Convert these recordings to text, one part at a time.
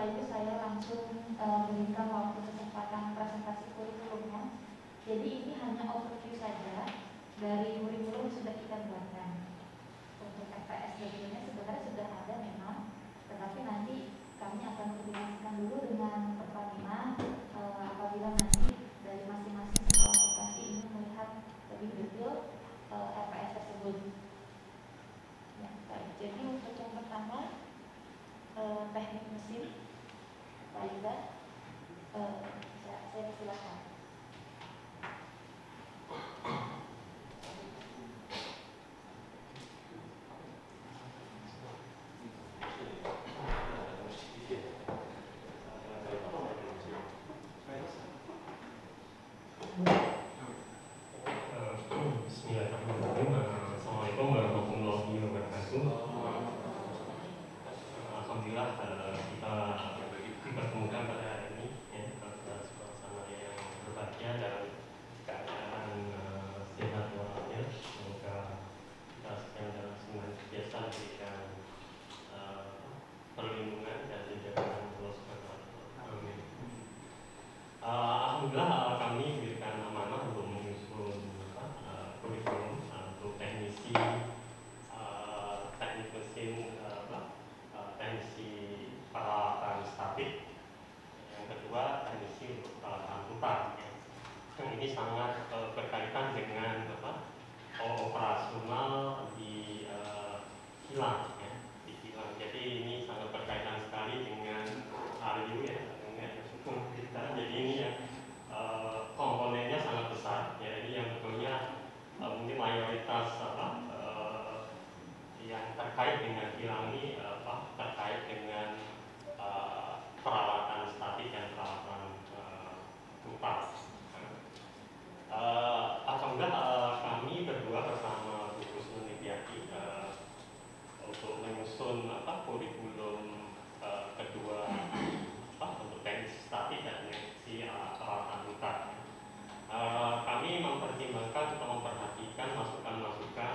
setelah itu saya langsung berikan waktu kesempatan presentasi kurikulumnya. Jadi ini hanya overview saja dari kurikulum yang sudah kita buatkan. Untuk FPS sebetulnya sebenarnya sudah ada memang, tetapi nanti kami akan koordinasikan dulu dengan Pertamina apabila nanti dari masing-masing sekolah vokasi ini melihat lebih detail FPS tersebut. Ya, baik. Jadi untuk yang pertama teknik mesin, Pak Iza, saya silakan. Bismillahirrahmanirrahim. Assalamualaikum warahmatullahi wabarakatuh. Alhamdulillah kita dipertemukan pada hari ini ya, pada suasana yang berbahagia dan keadaan sehat walafiat. Semoga kita sedang dalam senantiasa diberikan perlindungan dan jagaan Allah Subhanahu wa Ta'ala. Amin. Alhamdulillah kami diberikan amanah untuk menyusun kurikulum untuk teknisi teknik mesin, teknisi peralatan statik. Yang kedua teknisi untuk peralatan putar. Ini sangat berkaitan dengan operasional di kilang ya, di kilang. Jadi ini sangat berkaitan sekali dengan RU ya, dengan hukum kita. Jadi ini ya komponennya sangat besar ya. Ini yang betulnya mungkin mayoritas yang terkait dengan kilang ini terkait dengan peralatan statik dan peralatan putar. Alhamdulillah kami berdua bersama Bu Kusnul Nidyati untuk menyusun kurikulum kedua untuk teknik statik dan teknisi peralatan putar. Kami mempertimbangkan atau memperhatikan masukan-masukan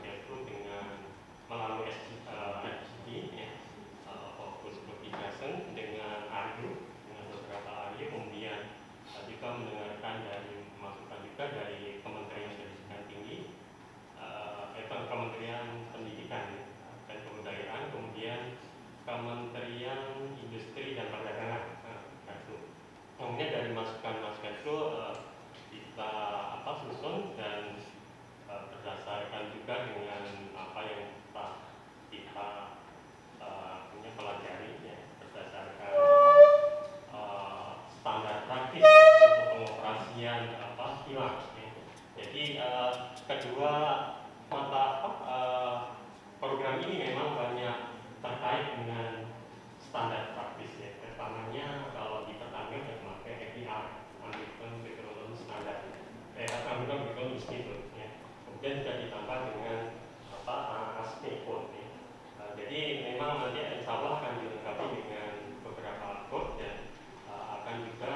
yaitu dengan melalui FGD ya, fokus publication dengan ARIU, dengan beberapa ARIU, kemudian juga mendengarkan dari masukan juga dari Kementerian Pendidikan Tinggi, Kementerian Pendidikan dan Kebudayaan, kemudian Kementerian Industri dan Perdagangan. Kemudian dari masukan-masukan itu kita susun dan berdasarkan juga dengan apa yang kita punya pelajari ya, berdasarkan standar praktis untuk pengoperasian kilang ya. Jadi kedua mata program ini memang banyak terkait dengan standar praktis ya. Pertamanya kalau di Pertamina kita memakai APR, American Petroleum Standard, American Petroleum Institute ya. Kemudian juga ditambah dengan ASME code ya. Jadi memang nanti insya Allah akan dilengkapi dengan beberapa code dan akan juga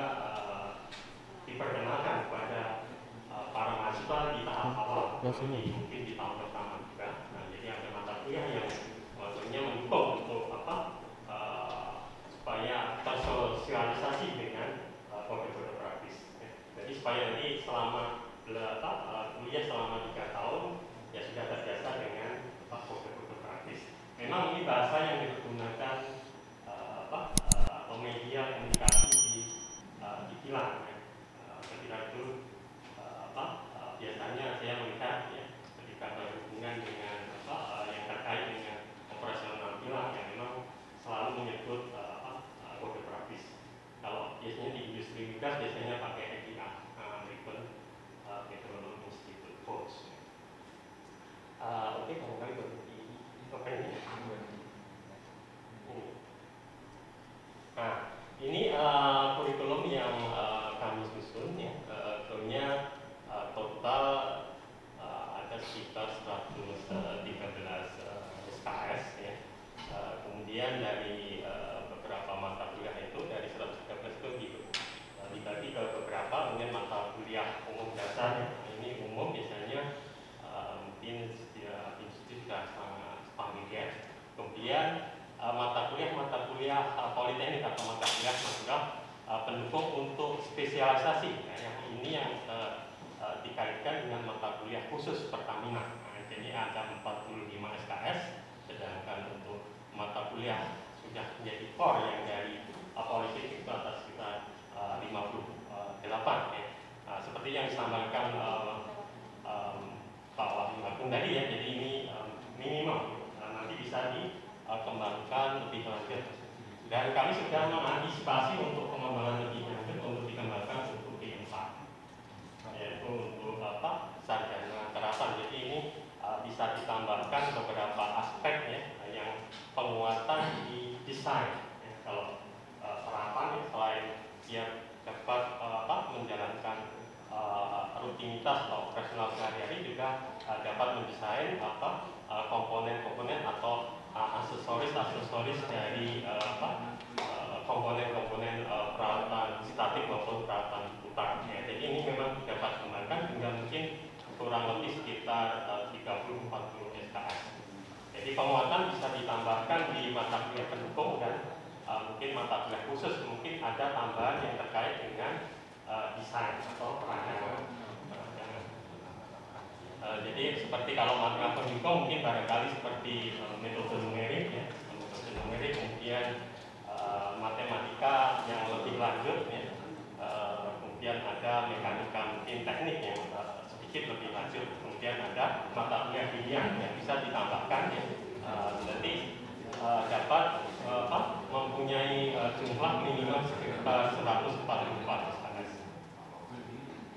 diperkenalkan kepada para mahasiswa di tahap awal, mungkin di tahun pertama juga. Nah, jadi ada mata kuliah yang maksudnya mendukung untuk supaya tersosialisasi dengan kode-kode praktis. Ya. Jadi supaya nanti selama kuliah selama 3 tahun ya sudah terbiasa dengan kode-kode praktis. Memang ini bahasa yang digunakan atau media komunikasi di kilang. Ya. Ketika itu biasanya saya melihat ya ketika berhubungan dengan yang terkait dengan operasional kilang yang memang selalu menyebut kode praktis. Kalau biasanya di industri migas biasanya pakai EPA, American Petroleum Institute Codes. Oke, barangkali berhenti ini. Nah, ini kurikulum yang kami susun ya. Tentunya total ada sekitar 113 SKS ya. Kemudian dari beberapa mata kuliah itu dari 113 itu dibagi ke beberapa, kemudian mata kuliah umum dasar ya. Ini umum biasanya mungkin institusi sudah sangat familiar. Kemudian mata kuliah politeknik atau mata kuliah adalah pendukung untuk spesialisasi. Nah, yang ini yang dikaitkan dengan mata kuliah khusus Pertamina. Nah, jadi ada 45 SKS, sedangkan untuk mata kuliah sudah menjadi core yang dari politik itu atas sekitar 58 ya. Seperti yang disampaikan Pak Wahyu Agung tadi ya, jadi ini minimum nanti bisa dikembangkan lebih lanjut. Dan kami sudah mengantisipasi untuk pengembangan lebih lanjut untuk dikembangkan untuk D4, yaitu untuk sarjana terapan. Jadi ini bisa ditambahkan beberapa aspek ya, yang penguatan di desain. Ya, kalau terapan selain dia dapat menjalankan rutinitas atau operasional sehari-hari, juga dapat mendesain komponen-komponen atau aksesoris dari komponen-komponen peralatan statik maupun peralatan putar. Ya, jadi ini memang dapat dikembangkan hingga mungkin kurang lebih sekitar 30-40 SKS. Jadi penguatan bisa ditambahkan di mata kuliah pendukung dan mungkin mata kuliah khusus, mungkin ada tambahan yang terkait dengan desain atau perancangan. Jadi seperti kalau mata pendukung mungkin barangkali seperti metode numerik ya, metode numerik, kemudian matematika yang lebih lanjut ya, kemudian ada mekanika mungkin teknik yang sedikit lebih lanjut, kemudian ada mata kuliah kimia yang bisa ditambahkan ya, nanti dapat mempunyai jumlah minimal sekitar 144 SKS.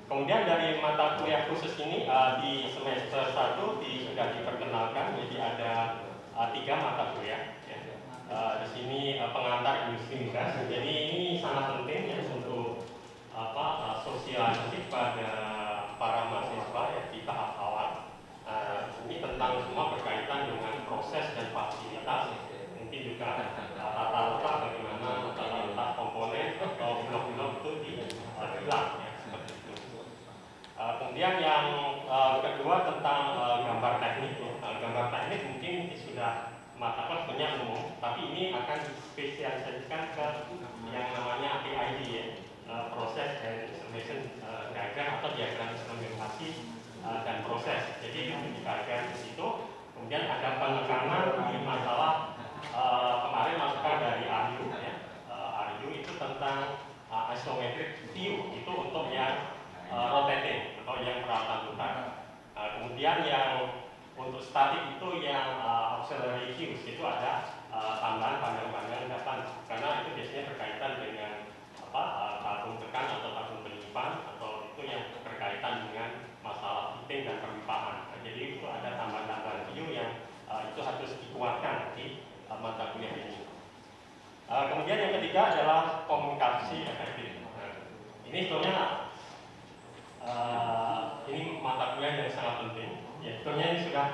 Kemudian dari mata kuliah khusus ini di semester 1 sudah diperkenalkan, jadi ada 3 mata kuliah. Ya. Di sini pengantar industri migas. Jadi ini sangat penting ya untuk sosialisasi pada para mahasiswa ya, di tahap awal. Ini tentang semua berkaitan dengan proses dan fasilitas. Mungkin juga tata letak, bagaimana tata letak komponen atau blok-blok itu dibelah ya. Kemudian yang kedua tentang gambar teknik. Gambar teknik mungkin sudah mata kuliah sebenarnya umum, tapi ini akan dispesialisasikan ke yang namanya PID ya, proses and information diagram atau diagram instrumentasi dan proses. Jadi itu dikaitkan ke situ. Kemudian ada penekanan di masalah kemarin masukan dari Aryu ya. Aryu itu tentang isometric view, itu untuk yang rotating atau yang peralatan putar. Kemudian yang untuk statik itu yang auxiliary views, itu ada tambahan panjang-panjang depan, karena itu biasanya berkaitan dengan tabung tekan atau tabung penyimpanan, atau itu yang berkaitan dengan masalah fitting dan perlimpahan. Jadi itu ada tambahan-tambahan view yang itu harus dikuatkan di mata kuliah ini. Kemudian yang ketiga adalah komunikasi efektif. Ini sebenarnya ini mata kuliah yang sangat penting. Ya, sebenarnya ini sudah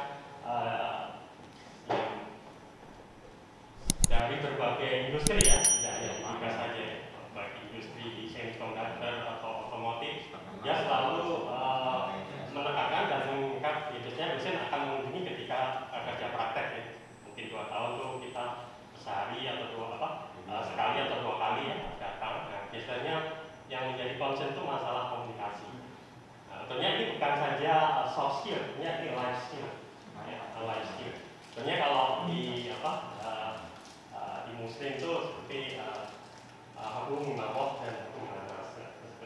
dari berbagai industri ya, tidak hanya juga saja ya, baik industri di semiconductor atau otomotif, dia selalu menekankan dan mengingat biasanya dosen akan mengunjungi ketika kerja praktek ya. Mungkin 2 tahun tuh kita sehari atau sekali atau 2 kali ya datang. Nah, biasanya yang menjadi concern itu masalah komunikasi. Tentunya ini bukan saja soft skill, ini life skill, ya, life skill. Tentunya kalau di di Muslim itu seperti hukum mabok dan hukum anas.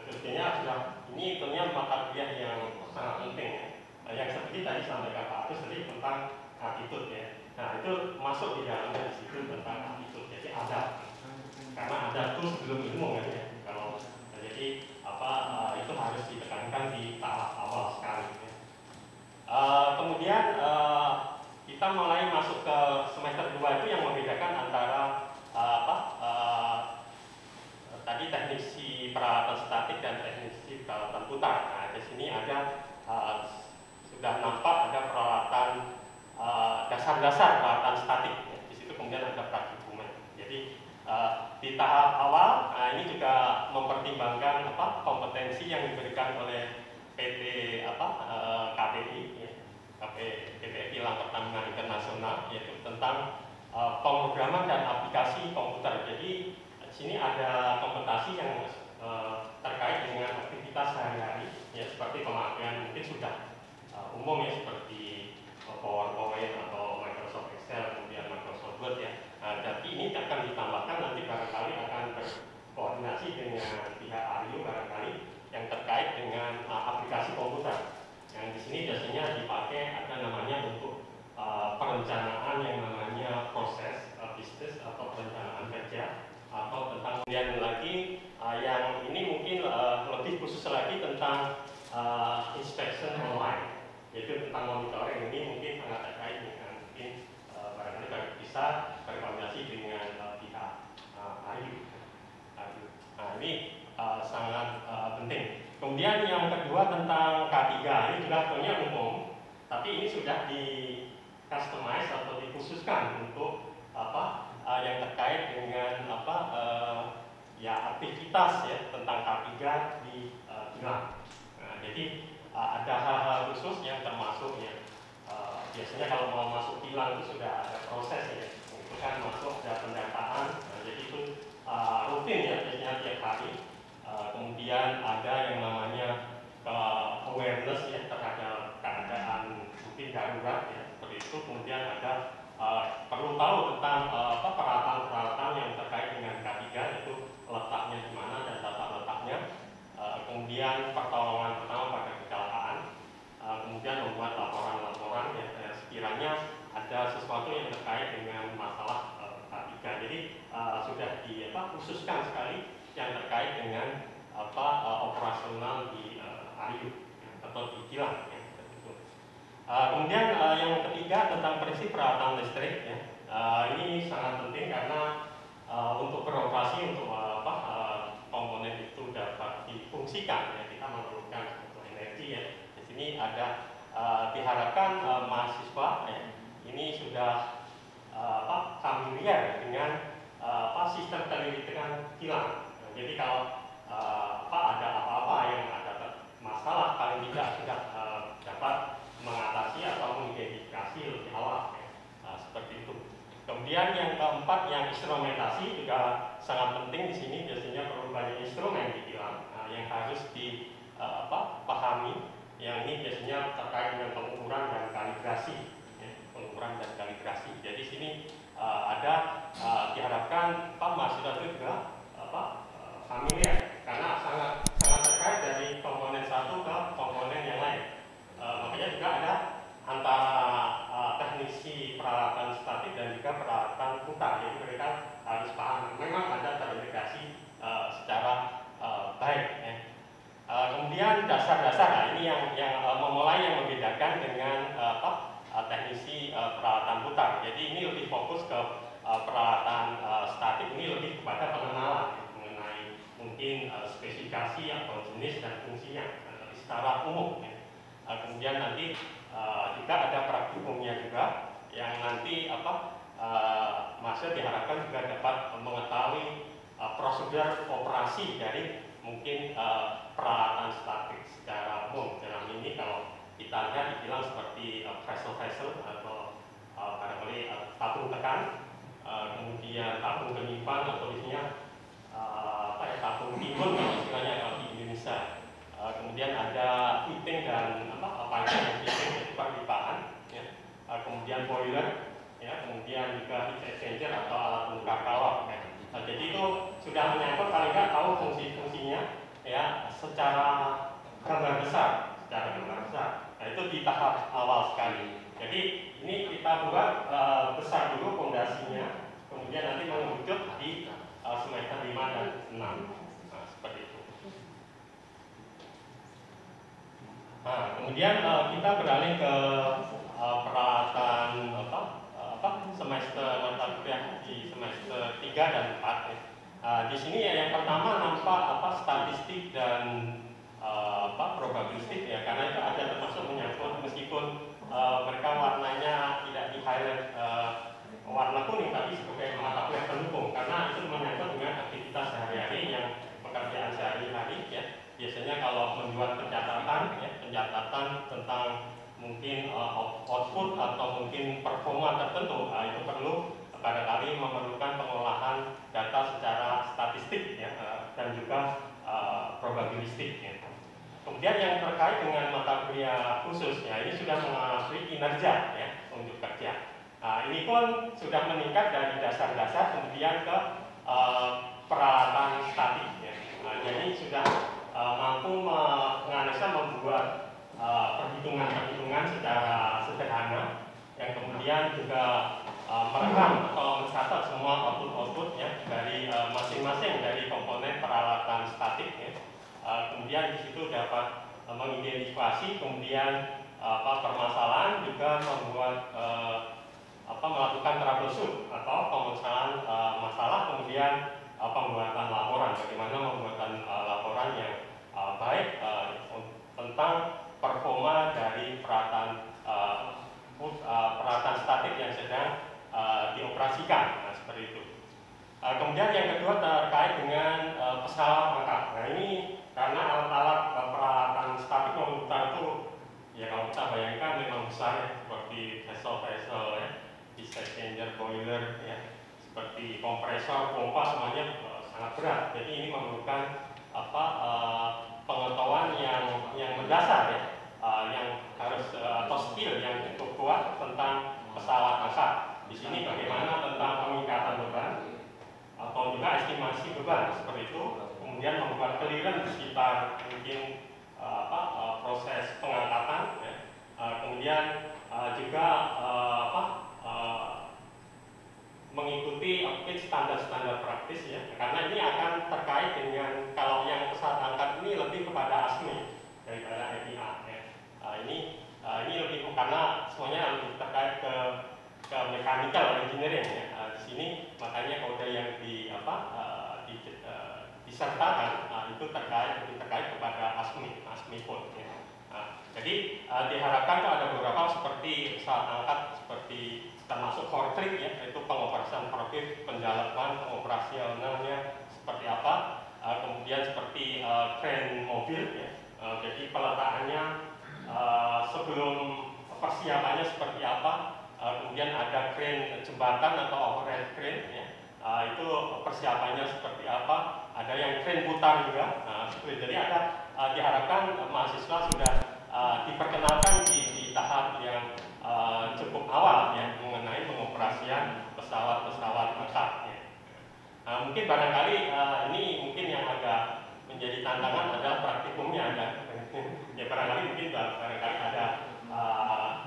Sebetulnya sudah ini tentunya mata kuliah yang sangat penting ya. Yang seperti tadi sampaikan Pak Agus tadi tentang attitude ya. Nah itu masuk di dalamnya di situ tentang attitude. Jadi adab, karena adab itu sebelum ilmu kan ya. Kalau jadi itu harus ditekankan di tahap awal sekali. Kemudian kita mulai masuk ke semester 2 itu yang membedakan antara tadi teknisi peralatan statik dan teknisi peralatan putar. Nah di sini ada sudah nampak ada peralatan dasar-dasar peralatan statik. Di situ kemudian ada praktikumen. Jadi di tahap awal, ini juga mempertimbangkan kompetensi yang diberikan oleh PT KPI, ya, PT Kilang Pertamina Internasional, yaitu tentang pemrograman dan aplikasi komputer. Jadi di sini ada komputasi yang terkait dengan aktivitas sehari-hari, ya seperti pemakaian mungkin sudah umum ya seperti PowerPoint atau Microsoft Excel, kemudian Microsoft Word ya. Tapi ini akan ditambahkan nanti barangkali akan berkoordinasi dengan pihak ARIU barangkali yang terkait dengan aplikasi komputer. Yang di sini biasanya dipakai ada namanya untuk perencanaan yang namanya proses bisnis atau perencanaan kerja atau tentang kemudian lagi yang ini mungkin lebih khusus lagi tentang inspection online, yaitu tentang monitoring. Ini mungkin sangat terkait dengan mungkin barangkali bisa berkoordinasi dengan pihak ARIU. Nah ini sangat penting. Kemudian yang kedua tentang K3, ini juga sebetulnya umum, tapi ini sudah di customize atau dikhususkan untuk yang terkait dengan ya aktivitas ya tentang K3 di kilang. Nah, jadi ada hal-hal khusus yang termasuk ya biasanya kalau mau masuk kilang itu sudah ada proses ya, itu kan masuk ada pendataan. Nah, jadi itu rutin ya biasanya tiap hari. Kemudian ada yang namanya awareness ya terhadap keadaan mungkin darurat ya seperti itu. Kemudian ada perlu tahu tentang peralatan-peralatan yang terkait dengan K3 itu letaknya di mana dan tata letaknya. Kemudian pertolongan pertama pada kecelakaan. Kemudian membuat laporan-laporan ya sekiranya ada sesuatu yang terkait dengan masalah K3. Jadi sudah khususkan sekali yang terkait dengan operasional di ARIU atau di kilang ya. Kemudian yang ketiga tentang prinsip peralatan listrik ya. Ini sangat penting karena untuk beroperasi untuk komponen itu dapat difungsikan ya, kita memerlukan untuk energi ya. Di sini ada diharapkan mahasiswa ya, ini sudah familiar dengan sistem kelistrikan kilang. Jadi kalau ada apa-apa yang ada masalah paling tidak sudah dapat mengatasi atau mengidentifikasi lebih awal ya. Seperti itu. Kemudian yang keempat yang instrumentasi juga sangat penting di sini, biasanya perlu banyak instrumen di kilang yang harus dipahami. Yang ini biasanya terkait dengan pengukuran dan kalibrasi ya, pengukuran dan kalibrasi. Jadi sini ada diharapkan mahasiswa itu juga familiar karena sangat terkait dari komponen satu ke komponen yang lain. Makanya juga ada antara teknisi peralatan statik dan juga peralatan putar. Jadi mereka harus paham. Memang ada terintegrasi secara baik. Ya. Kemudian dasar-dasar, ini yang memulai yang membedakan dengan teknisi peralatan putar. Jadi ini lebih fokus ke peralatan statik, ini lebih kepada pengenalan ya, mengenai mungkin spesifikasi atau jenis dan fungsinya secara umum. Ya. Kemudian nanti juga ada praktikumnya juga yang nanti mahasiswa diharapkan juga dapat mengetahui prosedur operasi dari mungkin peralatan statik secara umum. Dalam ini kalau kita lihat dibilang seperti vessel atau barangkali tabung tekan, kemudian tabung penyimpan atau isinya tabung timbun kalau istilahnya kalau di Indonesia. Kemudian ada fitting dan piping yaitu perpipaan ya. Kemudian boiler ya, kemudian juga heat exchanger atau alat pengukar kalor ya. Jadi itu sudah menyangkut paling nggak tahu fungsi-fungsinya ya secara gambar besar. Nah itu di tahap awal sekali. Jadi ini kita buat besar dulu fondasinya, kemudian nanti mengerucut di semester 5 dan 6. Nah, seperti itu. Nah, kemudian kita beralih ke peralatan semester mata kuliah di semester 3 dan 4 ya. Di sini ya, yang pertama nampak statistik dan probabilistik ya, karena itu ada termasuk menyangkut meskipun mereka warnanya tidak di highlight warna kuning tapi sebagai mata kuliah pendukung karena itu menyangkut dengan aktivitas sehari-hari yang pekerjaan sehari-hari ya. Biasanya kalau membuat pencatatan ya, pencatatan tentang mungkin output atau mungkin performa tertentu, itu perlu barangkali memerlukan pengolahan data secara statistik ya, dan juga probabilistik ya. Kemudian yang terkait dengan mata kuliah khusus ya, ini sudah mengakui kinerja ya untuk kerja. Ini pun sudah meningkat dari dasar-dasar kemudian ke peralatan statik ya. Jadi sudah mampu menganalisa membuat perhitungan-perhitungan secara sederhana yang kemudian juga merekam atau mencatat semua output-output ya dari masing-masing dari komponen peralatan statik ya. Kemudian di situ dapat mengidentifikasi kemudian permasalahan, juga membuat melakukan troubleshoot atau pemecahan masalah, kemudian pembuatan laporan, bagaimana membuatkan laporan yang baik tentang performa dari peralatan statik yang sedang dioperasikan, nah, seperti itu. Kemudian yang kedua terkait dengan pesawat angkat. Nah ini karena alat-alat peralatan statik komputer itu ya kalau kita bayangkan memang besar ya, seperti vessel ya, heat exchanger, boiler ya, seperti kompresor, pompa, semuanya sangat berat. Jadi ini memerlukan pengetahuan yang mendasar ya, yang harus atau skill yang cukup kuat tentang pesawat angkat. Di sini bagaimana tentang pengikatan beban atau juga estimasi beban seperti itu, kemudian membuat clearance di sekitar mungkin proses pengangkatan ya. Kemudian juga mengikuti standar-standar praktis ya, karena ini akan terkait dengan, kalau yang pesawat angkat ini lebih kepada ASME daripada EPA ya. Ini lebih karena semuanya lebih terkait ke mechanical engineering ya. Di sini makanya kode yang disertakan itu lebih terkait kepada ASME code ya. Jadi diharapkan tuh ada beberapa seperti pesawat angkat seperti termasuk core trick ya, yaitu pengoperasian profil, penjalanan operasionalnya seperti apa, kemudian seperti crane mobil ya. Jadi peletakannya sebelum persiapannya seperti apa, kemudian ada crane jembatan atau overhead crane ya. Itu persiapannya seperti apa, ada yang crane putar juga. Jadi ada diharapkan mahasiswa sudah diperkenalkan di tahap yang cukup awal ya, mengenai pengoperasian pesawat-pesawat angkat ya. Mungkin barangkali ini mungkin yang agak menjadi tantangan adalah praktikumnya ya. Ya barangkali mungkin barangkali ada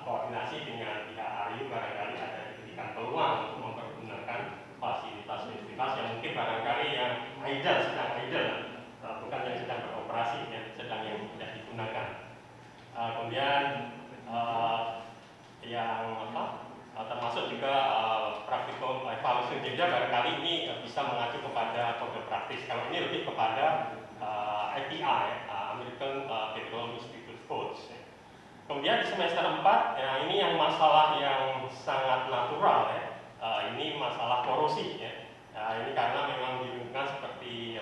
koordinasi dengan pihak ARIU, barangkali ada diberikan peluang untuk mempergunakan fasilitas-fasilitas yang mungkin barangkali yang sedang idle, bukan yang sedang beroperasi ya, sedang yang tidak digunakan. Kemudian termasuk juga praktikum evaluasi kerja, barangkali ini bisa mengacu kepada kode praktis. Kalau ini lebih kepada API ya, American Petroleum Institute Codes ya. Kemudian di semester 4 ya, ini yang masalah yang sangat natural ya, ini masalah korosi ya. Ini karena memang di lingkungan seperti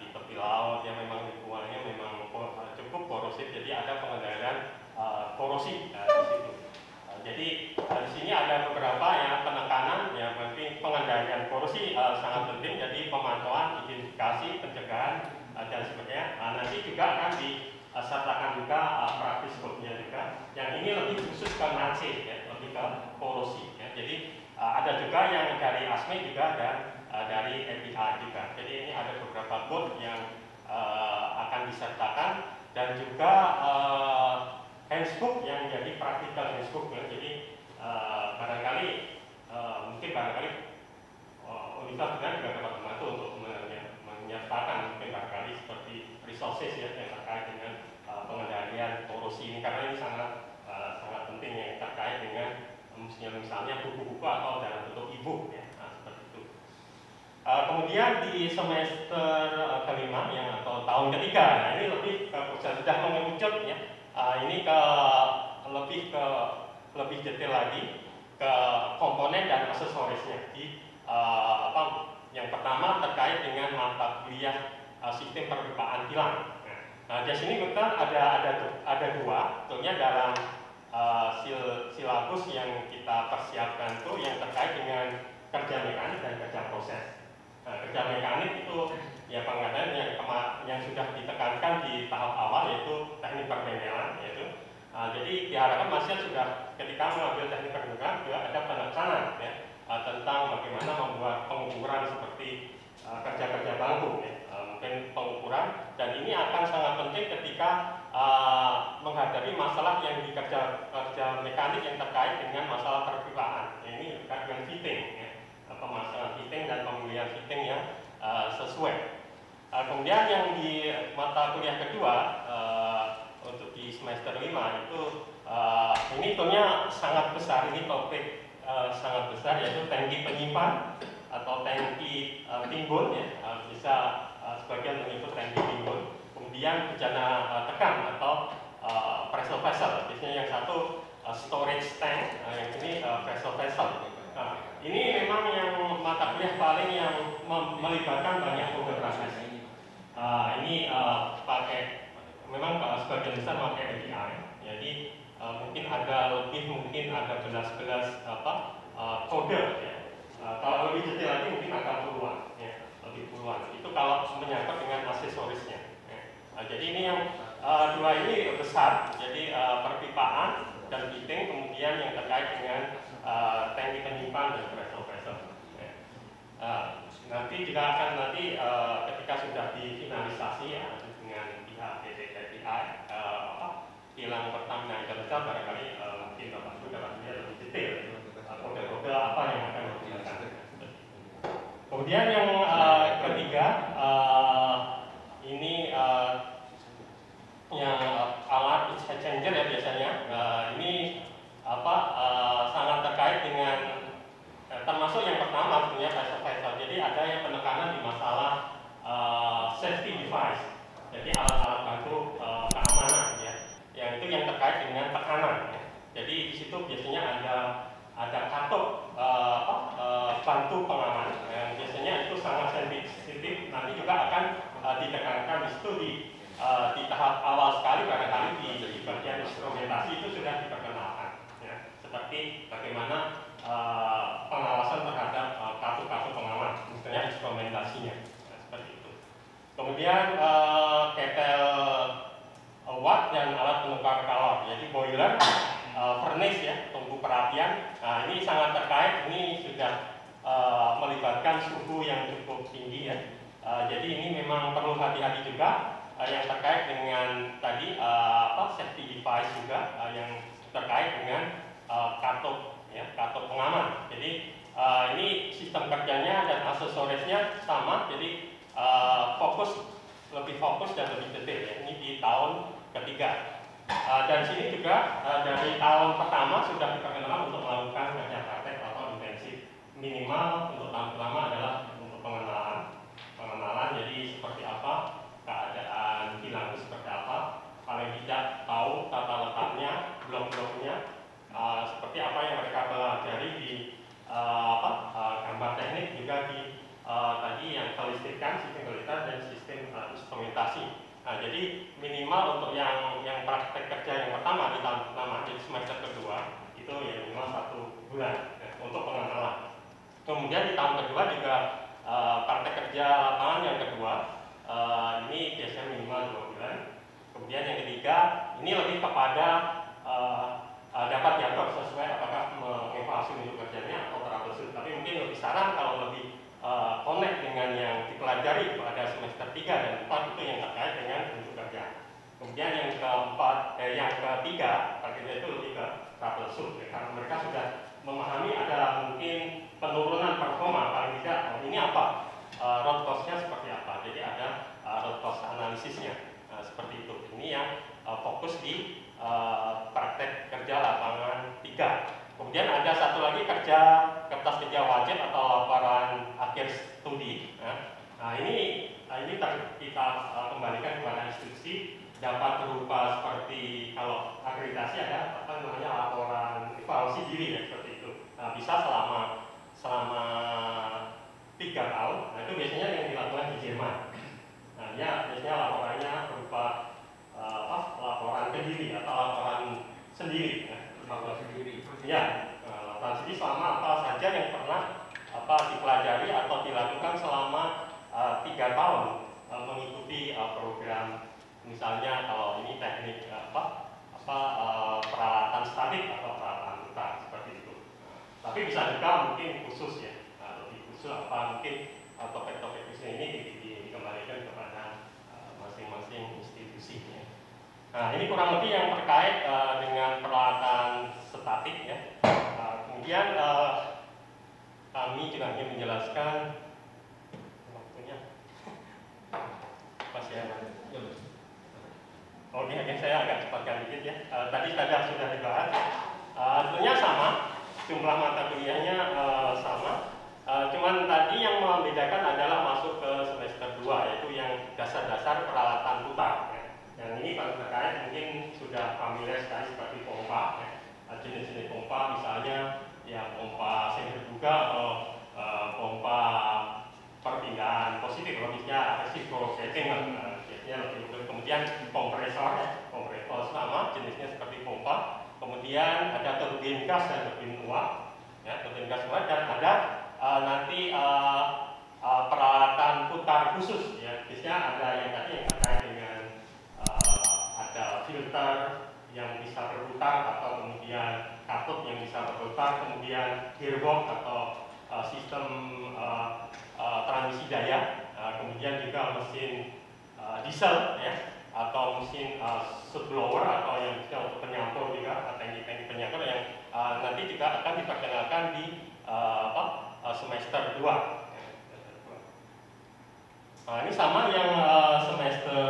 di tepi laut ya, memang lingkungannya memang cukup korosif, jadi ada pengendalian korosi di situ. Jadi di sini ada beberapa ya penekanan ya, berarti pengendalian korosi sangat penting. Jadi pemantauan, identifikasi, pencegahan dan sebagainya. Nanti juga akan disertakan juga praktis code-nya juga. Yang ini lebih khusus ke NACE ya, lebih ke korosi ya. Jadi ada juga yang dari ASME juga dan dari EPA juga. Jadi ini ada beberapa code yang akan disertakan, dan juga handbook yang jadi practical handbook ya. Jadi mungkin barangkali universitas juga dapat membantu untuk menyertakan mungkin barangkali seperti resources ya yang terkait dengan pengendalian korosi ini, karena ini sangat penting yang terkait dengan misalnya buku-buku atau dalam bentuk e-book ya, seperti itu. Kemudian di semester kelima ya, atau tahun ketiga, nah ini lebih sudah mengerucut ya. Ini lebih detail lagi ke komponen dan aksesorisnya. Yang pertama terkait dengan mata kuliah sistem perpipaan kilang. Nah, di sini kita ada dua, tentunya dalam silabus yang kita persiapkan itu yang terkait dengan kerja mekanik dan kerja proses. Nah, kerja mekanik itu ya pengertian yang sudah ditekankan di tahap awal yaitu teknik perbendelan yaitu. Jadi diharapkan mahasiswa sudah ketika mengambil teknik perbendelan juga ada penekanan ya, tentang bagaimana membuat pengukuran seperti kerja-kerja bangku ya, mungkin pengukuran, dan ini akan sangat penting ketika menghadapi masalah yang di kerja mekanik yang terkait dengan masalah perpipaan ya, ini terkait dengan fitting ya, pemasangan fitting dan pemilihan fitting yang sesuai. Kemudian yang di mata kuliah kedua untuk di semester 5 itu ini tentunya sangat besar, ini topik sangat besar yaitu tangki penyimpan atau tangki timbun ya, bisa sebagian menyebut tangki timbun. Kemudian bejana tekan atau pressure vessel, biasanya yang satu storage tank, yang ini pressure vessel. Nah, ini memang yang mata kuliah paling yang melibatkan banyak program. Ini pakai memang sebagian besar pakai API. Jadi mungkin ada lebih, mungkin ada belas-belas kode ya. Kalau lebih detail lagi mungkin agak puluhan ya, lebih puluhan. Itu kalau menyangkut dengan aksesorisnya ya. Jadi ini yang dua ini besar, jadi perpipaan dan fitting, kemudian yang terkait dengan tangki penyimpan dan pressure vessel ya. Nanti juga akan ketika sudah difinalisasi ya dengan pihak PTTPI kilang Pertamina Indonesia, barangkali mungkin Bapak Ibu dapat melihat lebih detail kode-kode apa yang akan digunakan. Kemudian yang ketiga ini yang alat heat exchanger ya biasanya. Ini sangat terkait dengan termasuk yang pertama sebenarnya pressure vessel. Jadi ada yang penekanan di masalah safety device. Jadi alat-alat bantu keamanan ya. Yang itu yang terkait dengan tekanan ya. Jadi di situ biasanya ada katup bantu pengaman yang biasanya itu sangat sensitif. Nanti juga akan ditekankan di situ di tahap awal sekali, barangkali di bagian instrumentasi itu sudah diperkenalkan ya. Seperti bagaimana pengawasan terhadap kartu-kartu pengaman, misalnya instrumentasinya seperti itu. Kemudian ketel watt dan alat penukar kalor, jadi boiler, furnace ya, tungku perapian. Nah, ini sangat terkait, ini sudah melibatkan suhu yang cukup tinggi ya. Jadi ini memang perlu hati-hati juga yang terkait dengan tadi safety device juga yang terkait dengan katup ya, katup pengaman. Jadi ini sistem kerjanya dan aksesorisnya sama, jadi lebih fokus dan lebih detail ya. Ini di tahun ketiga. Dan sini juga dari tahun pertama sudah diperkenalkan untuk melakukan kerja praktek atau intensif. Minimal untuk tahun pertama adalah untuk pengenalan, jadi seperti apa keadaan kilang itu, seperti apa, paling tidak tahu tata letaknya, blok-bloknya, seperti apa yang mereka pelajari di gambar teknik, juga di tadi yang kelistrikan, sistem kelistrikan dan sistem instrumentasi. Nah, jadi minimal untuk yang praktek kerja yang pertama di tahun pertama, jadi semester kedua itu ya minimal 1 bulan ya, untuk pengenalan. Kemudian di tahun kedua juga praktek kerja lapangan yang kedua, ini biasanya minimal 2 bulan. Kemudian yang ketiga ini lebih kepada dapat diatur sesuai apakah mengevaluasi untuk kerjanya atau troubleshoot. Tapi mungkin lebih saran kalau lebih connect dengan yang dipelajari pada semester 3 dan 4 itu yang terkait dengan bentuk kerja. Kemudian yang ketiga, targetnya itu lebih ke troubleshoot ya, karena mereka sudah memahami ada mungkin penurunan performa, paling tidak ini apa, root cause-nya seperti apa. Jadi ada root cause analisisnya seperti itu. Ini yang fokus di praktek kerja lapangan 3. Kemudian ada satu lagi kertas kerja wajib atau laporan akhir studi. Nah ini kita kembalikan kepada institusi, dapat berupa seperti kalau akreditasi ada laporan evaluasi diri ya, seperti itu. Nah, bisa selama 3 tahun. Nah, itu biasanya yang dilakukan di Jerman. Nah, ya biasanya laporannya berupa laporan ke diri atau laporan sendiri. Ya, transisi selama apa saja yang pernah dipelajari atau dilakukan selama 3 tahun mengikuti program, misalnya kalau ini teknik peralatan statik atau peralatan putar seperti itu. Tapi bisa juga mungkin khusus ya, lebih khusus mungkin topik-topik khusus ini dikembalikan kepada masing-masing institusi ya. Nah, ini kurang lebih yang terkait dengan peralatan statik ya. Kemudian kami juga ingin menjelaskan waktunya. Pas ya. Oke, saya agak cepatkan dikit ya. Tadi sudah dibahas. Tentunya sama, jumlah mata kuliahnya sama. Cuman tadi yang membedakan adalah masuk ke semester 2, yaitu yang dasar-dasar peralatan putar. Ya. Yang ini kalau terkait mungkin sudah familiar sekali seperti pompa. Ya. Jenis-jenis pompa misalnya ya pompa sentrifuga atau pompa perpindahan positif, logisnya reciprocating biasanya lebih mudah. Kemudian kompresor ya, kompresor sama jenisnya seperti pompa. Kemudian ada turbin gas dan turbin uap ya, turbin gas uap, dan ada nanti peralatan putar khusus ya. Biasanya ada yang tadi yang terkait dengan ada filter yang bisa berputar atau kemudian katut yang bisa berputar, kemudian gearbox atau sistem transmisi daya, kemudian juga mesin diesel ya, atau mesin sublower atau yang bisa untuk penyampur juga, teknik-teknik penyampur yang nanti juga akan diperkenalkan di semester 2. Nah, ini sama yang semester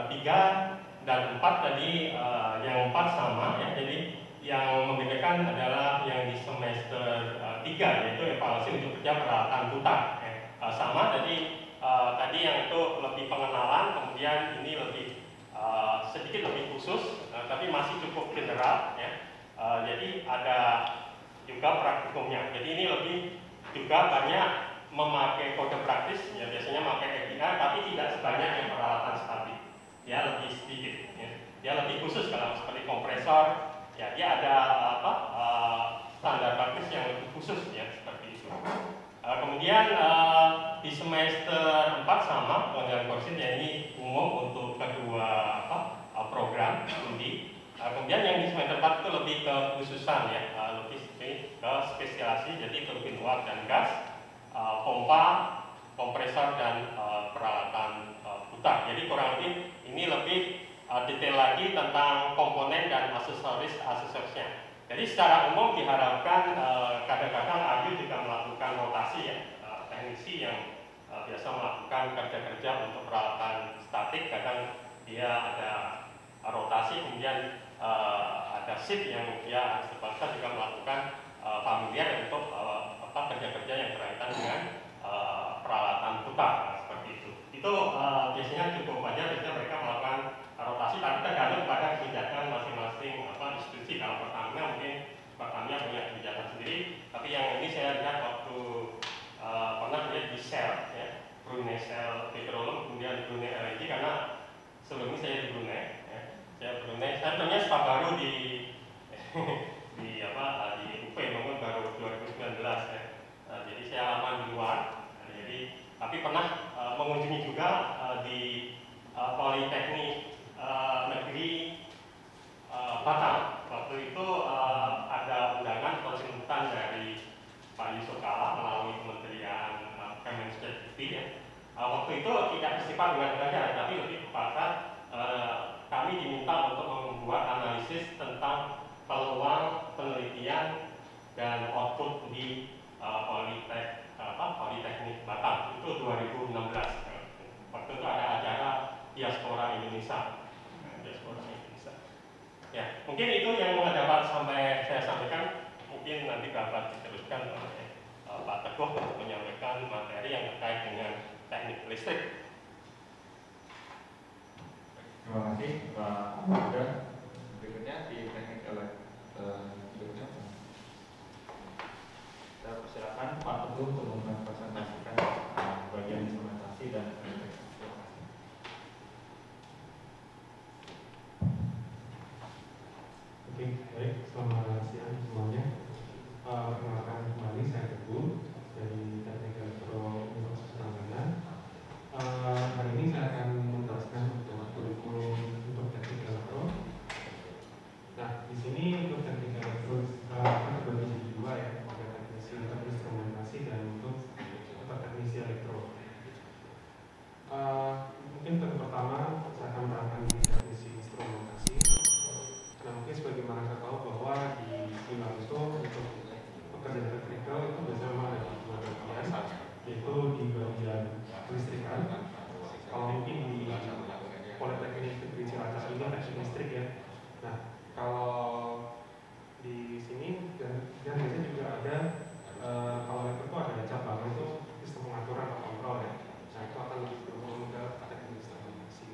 3 dan 4 tadi, yang 4 sama ya. Jadi yang membedakan adalah yang di semester 3 yaitu evaluasi untuk kerja peralatan putar ya. Sama jadi tadi yang itu lebih pengenalan, kemudian ini lebih sedikit lebih khusus, tapi masih cukup general ya. Jadi ada juga praktikumnya. Jadi ini lebih juga banyak memakai kode praktis ya, biasanya memakai EPA tapi tidak sebanyak yang peralatan statik. Ya lebih sedikit ya. Dia lebih khusus kalau seperti kompresor ya, dia ada standar praktis yang lebih khusus ya seperti itu. Kemudian di semester 4 sama pengambilan kursus ya, ini umum untuk kedua program studi. Kemudian yang di semester 4 itu lebih ke khususan ya, lebih ke spesialisasi, jadi turbin uap dan gas, pompa, kompresor dan peralatan putar. Jadi kurang lebih ini lebih detail lagi tentang komponen dan aksesorisnya. Jadi secara umum diharapkan kadang-kadang Ayu juga melakukan rotasi ya, teknisi yang biasa melakukan kerja-kerja untuk peralatan statik, kadang dia ada rotasi, kemudian ada shift yang dia harus terpaksa juga melakukan familiar untuk kerja-kerja yang berkaitan dengan peralatan putar seperti itu. Itu biasanya cukup banyak, biasanya mereka melakukan rotasi, tapi tergantung pada kebijakan masing-masing institusi. Kalau Pertamina mungkin Pertamina punya kebijakan sendiri, tapi yang ini saya lihat waktu pernah lihat di Shell ya, Brunei Shell Petroleum, kemudian Brunei LNG, karena sebelumnya saya di Brunei ya. Saya sebenarnya staf baru di di UP, namun baru 2019 ya. Jadi saya lama di luar. Tapi pernah mengunjungi juga di Politeknik Negeri Batam. Waktu itu ada undangan atau jemputan dari Pak Yusuf Kala melalui Kementerian Kemenristek ya. Waktu itu tidak bersifat dengan belajar, tapi lebih kepada kami diminta untuk membuat analisis tentang peluang penelitian dan output di Politeknik Batam. Itu 2016. Waktu itu ada acara Diaspora Indonesia. Ya, mungkin itu yang dapat saya sampaikan. Mungkin nanti dapat diteruskan oleh Pak Teguh untuk menyampaikan materi yang terkait dengan teknik listrik. Terima kasih Pak Muda. Berikutnya di teknik berikutnya saya persilakan Pak Teguh untuk mempresentasikan bagian instrumentasi dan Oke, baik, selamat siang semua. kelistrikan. Kalau mungkin di Politeknik Negeri Cilacap ini teknik listrik ya. Nah, kalau di sini dan biasanya juga ada kalau elektro itu ada cabang itu sistem pengaturan atau kontrol ya. Nah, itu akan lebih berhubungan ke teknik instrumentasi.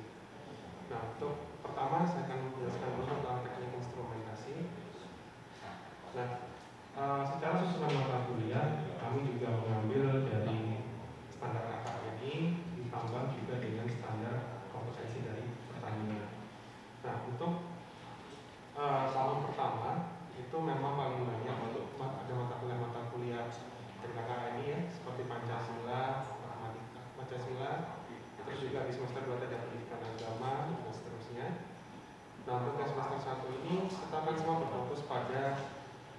Nah, untuk pertama saya akan menjelaskan dulu tentang teknik instrumentasi. Nah, secara susunan mata kuliah kami juga mengambil dari standar AKAI ditambah juga dengan standar kompetensi dari Pertamina. Nah, untuk tahun pertama itu memang paling banyak ada mata kuliah dari KKI ya, seperti Pancasila, Matematika, Pancasila, terus juga di semester 2 ada pendidikan agama dan seterusnya. Nah, untuk semester 1 ini kita akan semua berfokus pada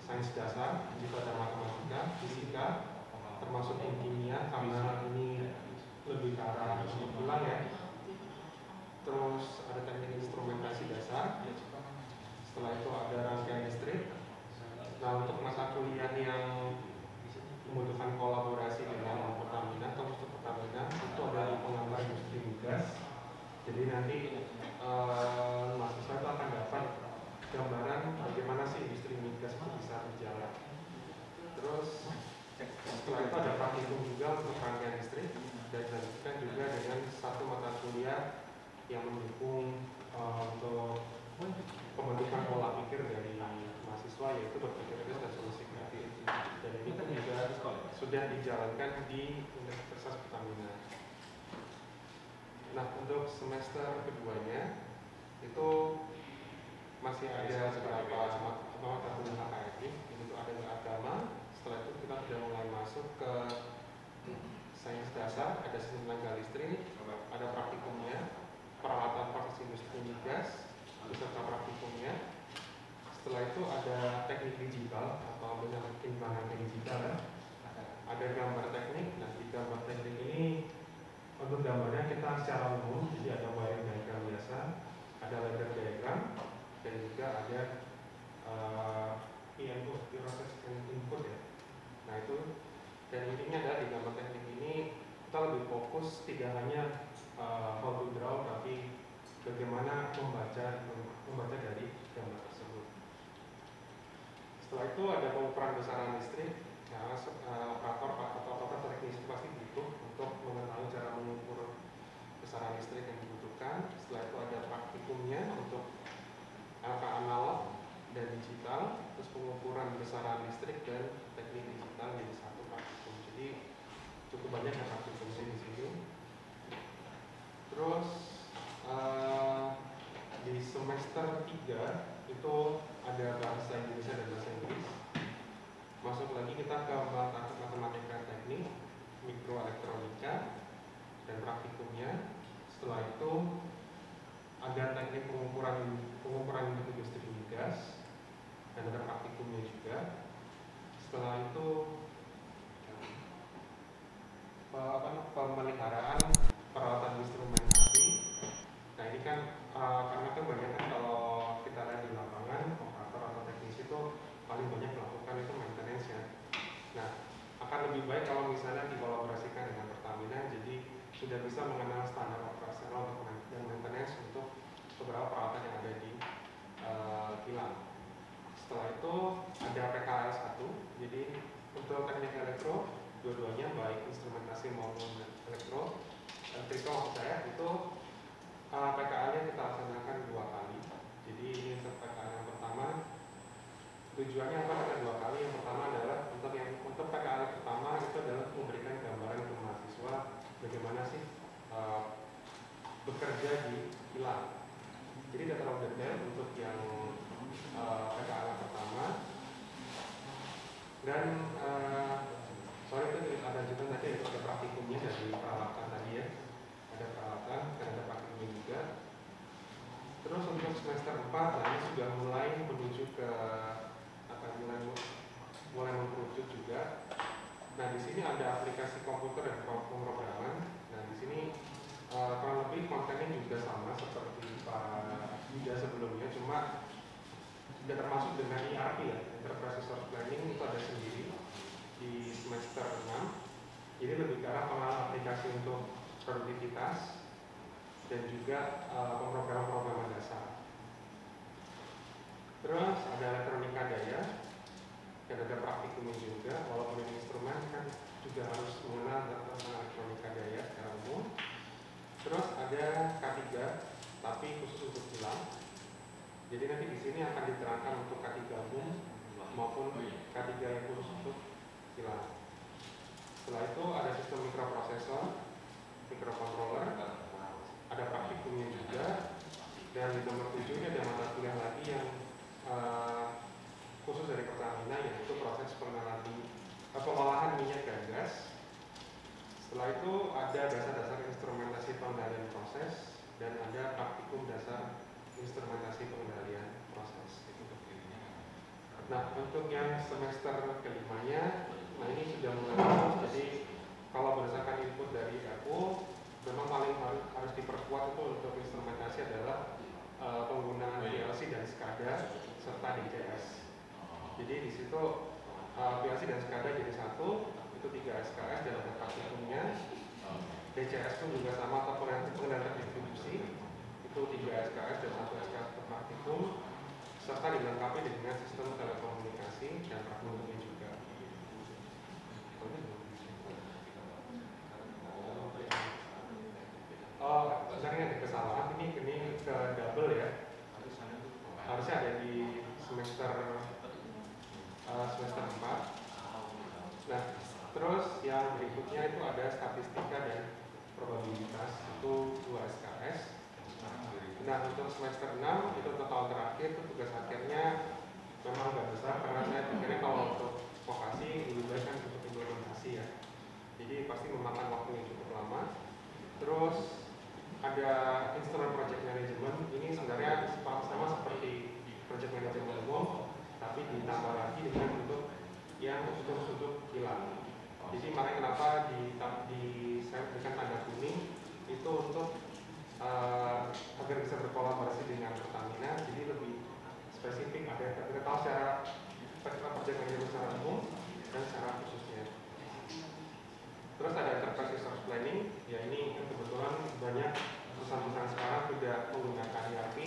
sains dasar, juga ada matematika, fisika, termasuk kimia karena ini lebih ke arah ulang ya. Terus ada teknik instrumentasi dasar. Setelah itu ada rangkaian listrik. Nah, untuk mata kuliah yang membutuhkan kolaborasi dengan Pertamina atau untuk Pertamina itu ada pengambar industri migas. Jadi nanti mahasiswa itu akan dapat gambaran bagaimana sih industri migas itu bisa berjalan. Terus setelah itu ada praktikum juga untuk rangkaian listrik dan dilanjutkan juga dengan satu mata kuliah yang mendukung untuk pembentukan pola pikir dari mahasiswa, yaitu berpikir kritis dan solusi kreatif. Dan ini pun juga sudah dijalankan di Universitas Pertamina. Nah, untuk semester keduanya itu masih ada beberapa mata kuliah KKI, itu ada agama. Setelah itu kita sudah mulai masuk ke sains dasar, ada sistem tenaga listrik, ada praktikumnya, peralatan proses industri migas, beserta praktikumnya. Setelah itu ada teknik digital atau penyimpanan digital ya. Ada gambar teknik. Nah, di gambar teknik ini untuk gambarnya kita secara umum, jadi ada wiring diagram biasa, ada ladder diagram, dan juga ada input, proses input ya. Nah, itu dan intinya adalah di gambar teknik ini kita lebih fokus tidak hanya how to draw, tapi bagaimana membaca dari gambar tersebut. Setelah itu ada pengukuran besaran listrik. Nah, operator atau teknisi pasti butuh untuk mengetahui cara mengukur besaran listrik yang dibutuhkan. Setelah itu ada praktikumnya untuk angka analog dan digital, terus pengukuran besaran listrik dan teknik digital jadi satu praktikum. Jadi cukup banyak yang praktikumnya di sini. Terus di semester 3 itu ada bahasa Indonesia dan bahasa Inggris. Masuk lagi kita ke matematika teknik, mikroelektronika, dan praktikumnya. Setelah itu ada teknik pengukuran industri migas, dan ada praktikumnya juga. Setelah itu pemeliharaan peralatan instrumentasi. Nah, ini kan karena kebanyakan kalau kita lihat di lapangan, operator atau teknisi itu paling banyak melakukan itu maintenance ya. Nah, akan lebih baik kalau misalnya dikolaborasikan dengan Pertamina, jadi sudah bisa mengenal standar operasional dan maintenance untuk beberapa peralatan yang ada di kilang. Setelah itu ada PKL 1, jadi untuk teknik elektro dua-duanya baik instrumentasi maupun elektrikal maksud saya itu PKL-nya kita laksanakan 2 kali. Jadi ini untuk PKL yang pertama tujuannya apa? Ada 2 kali. Yang pertama adalah untuk PKL pertama itu adalah memberikan gambaran ke mahasiswa bagaimana sih bekerja di kilang. Jadi tidak terlalu detail untuk yang PKL pertama. Dan itu ada juga tadi ada praktikumnya dari peralatan tadi ya. Ada peralatan dan ada praktikumnya juga. Terus untuk semester 4 ini sudah mulai menuju ke mulai mengkerucut juga. Nah, di sini ada aplikasi komputer dan pemrograman. Nah, di sini kurang lebih kontennya juga sama seperti Pak Yuda sebelumnya, cuma tidak termasuk dengan ERP ya, Enterprise Resource Planning itu ada sendiri di semester 6. Jadi lebih ke arah pengenalan aplikasi untuk produktivitas, dan juga pemrograman dasar. Terus ada elektronika daya, dan ada praktikumnya juga, walaupun ini instrumen kan juga harus mengenal tentang elektronika daya secara umum. Terus ada K3, tapi khusus untuk kilang. Jadi nanti di sini akan diterangkan untuk K3 umum maupun K3 yang khusus untuk kilang. Setelah itu ada sistem mikroprosesor, mikrocontroller, ada praktikumnya juga, dan di nomor 7 ini ada mata kuliah lagi yang khusus dari Pertamina, yaitu proses pengolahan minyak dan gas. Setelah itu ada dasar-dasar instrumentasi pengendalian proses dan ada praktikum dasar instrumentasi pengendalian proses. Nah, untuk yang semester kelimanya, nah ini sudah mulai bagus. Jadi kalau berdasarkan input dari RU, memang paling harus diperkuat itu untuk instrumentasi adalah penggunaan PLC dan SCADA serta DCS. Jadi di situ PLC dan SCADA jadi satu, itu 3 SKS dan ada praktikumnya. DCS pun juga sama, atau pengendalian distribusi, itu 3 SKS dan 1 SKS untuk praktikum, serta dilengkapi dengan sistem telekomunikasi dan praktikumnya juga. Oh, sebenarnya ada kesalahan, ini ke double ya. Harusnya ada di semester 4. Nah, terus yang berikutnya itu ada statistika dan probabilitas, itu 2 SKS. Nah, untuk semester 6 itu untuk tahun terakhir itu tugas akhirnya memang agak besar, karena saya pikirnya kalau untuk vokasi lebih baik kan untuk implementasi ya. Jadi pasti memakan waktu yang cukup lama. Terus ada instrumen project management, ini sebenarnya sama seperti project management umum, tapi ditambah lagi dengan bentuk yang khusus untuk kilang. Jadi makanya kenapa saya berikan tanda kuning itu untuk agar bisa berkolaborasi dengan Pertamina, jadi lebih spesifik, ada kita tahu secara project management secara umum dan secara khususnya. Terus ada enterprise resource planning, ya ini kebetulan banyak perusahaan-perusahaan sekarang sudah menggunakan ERP.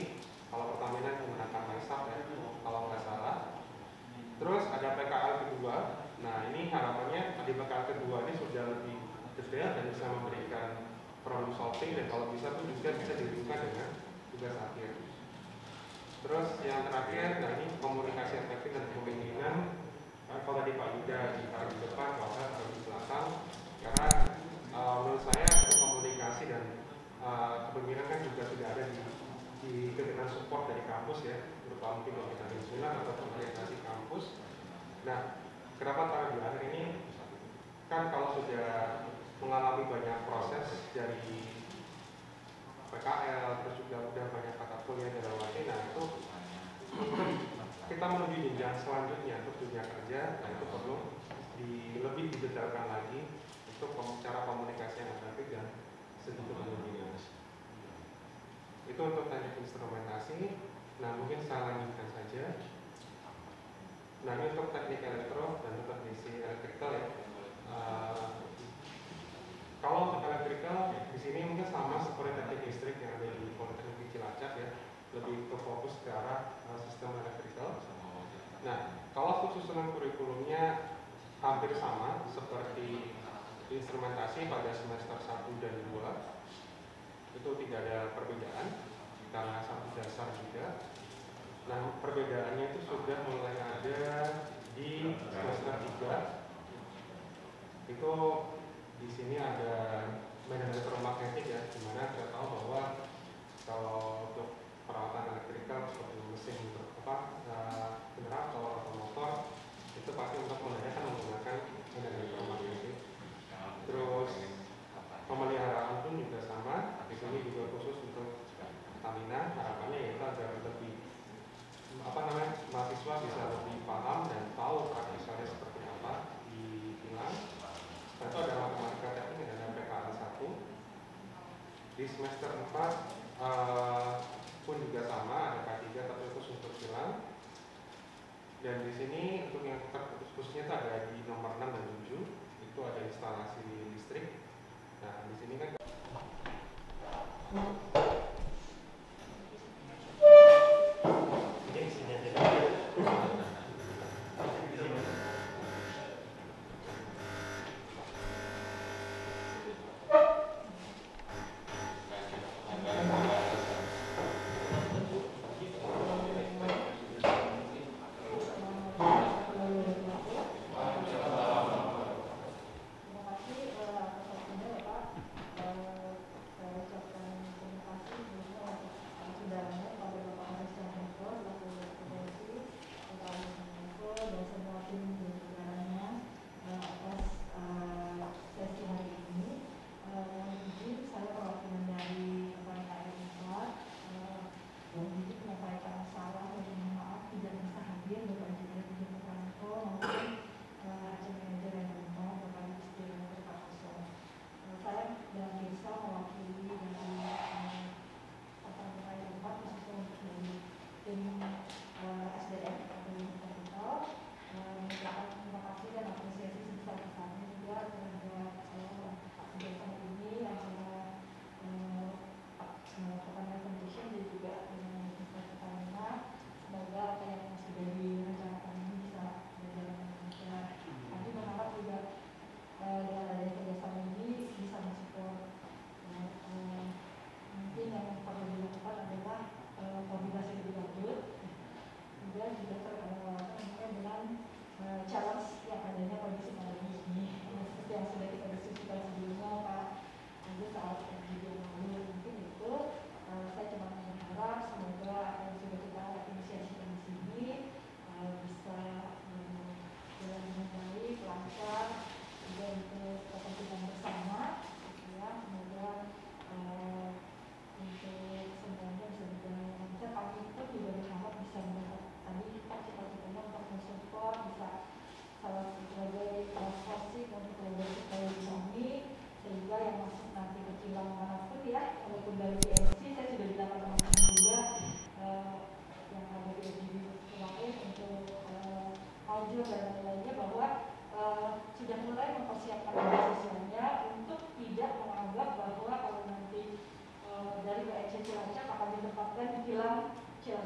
Kalau Pertamina menggunakan MySAP ya, kalau nggak salah. Terus ada PKL kedua. Nah ini harapannya di PKL kedua ini sudah lebih detail dan bisa memberikan problem solving, dan kalau bisa pun juga bisa dihubungkan dengan tugas akhir. Terus yang terakhir, nah ini komunikasi efektif dan kepemimpinan. Kalau tadi Pak Yuda ditaruh di depan, kalau saya taruh di belakang. Karena menurut saya komunikasi dan kepemimpinan kan juga sudah ada di kegiatan support dari kampus ya, berupa mungkin kegiatan pensiunan atau orientasi kampus. Nah, kenapa taruh di akhir ini? Kan kalau sudah mengalami banyak proses dari PKL, terus juga udah banyak kata kuliah dilewati, nah itu kita menuju jenjang selanjutnya untuk dunia kerja, nah itu perlu lebih didetailkan lagi untuk cara komunikasi yang efektif dan segitu kemungkinan. Itu untuk teknik instrumentasi. Nah mungkin saya lanjutkan saja. Nah ini untuk teknik elektro dan untuk teknisi elektrikal ya. Kalau untuk elektrikal di sini mungkin sama seperti teknik listrik yang ada di Politeknik di Cilacap ya, lebih ke fokus ke arah sistem elektrikal. Nah kalau susunan kurikulumnya hampir sama seperti instrumentasi pada semester 1 dan 2, itu tidak ada perbedaan karena satu dasar juga. Nah perbedaannya itu sudah mulai ada di semester 3. Itu di sini ada medan elektromagnetik ya, dimana kita tahu bahwa kalau untuk perawatan elektrikal seperti mesin generator atau motor itu pasti untuk menandakan menggunakan medan elektromagnetik. Terus pemeliharaan pun juga sama, di sini juga khusus untuk Pertamina. Harapannya yaitu agar lebih mahasiswa bisa lebih paham dan tahu praktisnya seperti apa di kilang. Itu ada matematika teknik dan ada PKL 1. Di semester 4 pun juga sama, ada K3 tapi khusus untuk kilang. Dan di sini untuk yang khususnya itu ada di nomor 6 dan 7, itu ada instalasi listrik. Nah di sini kan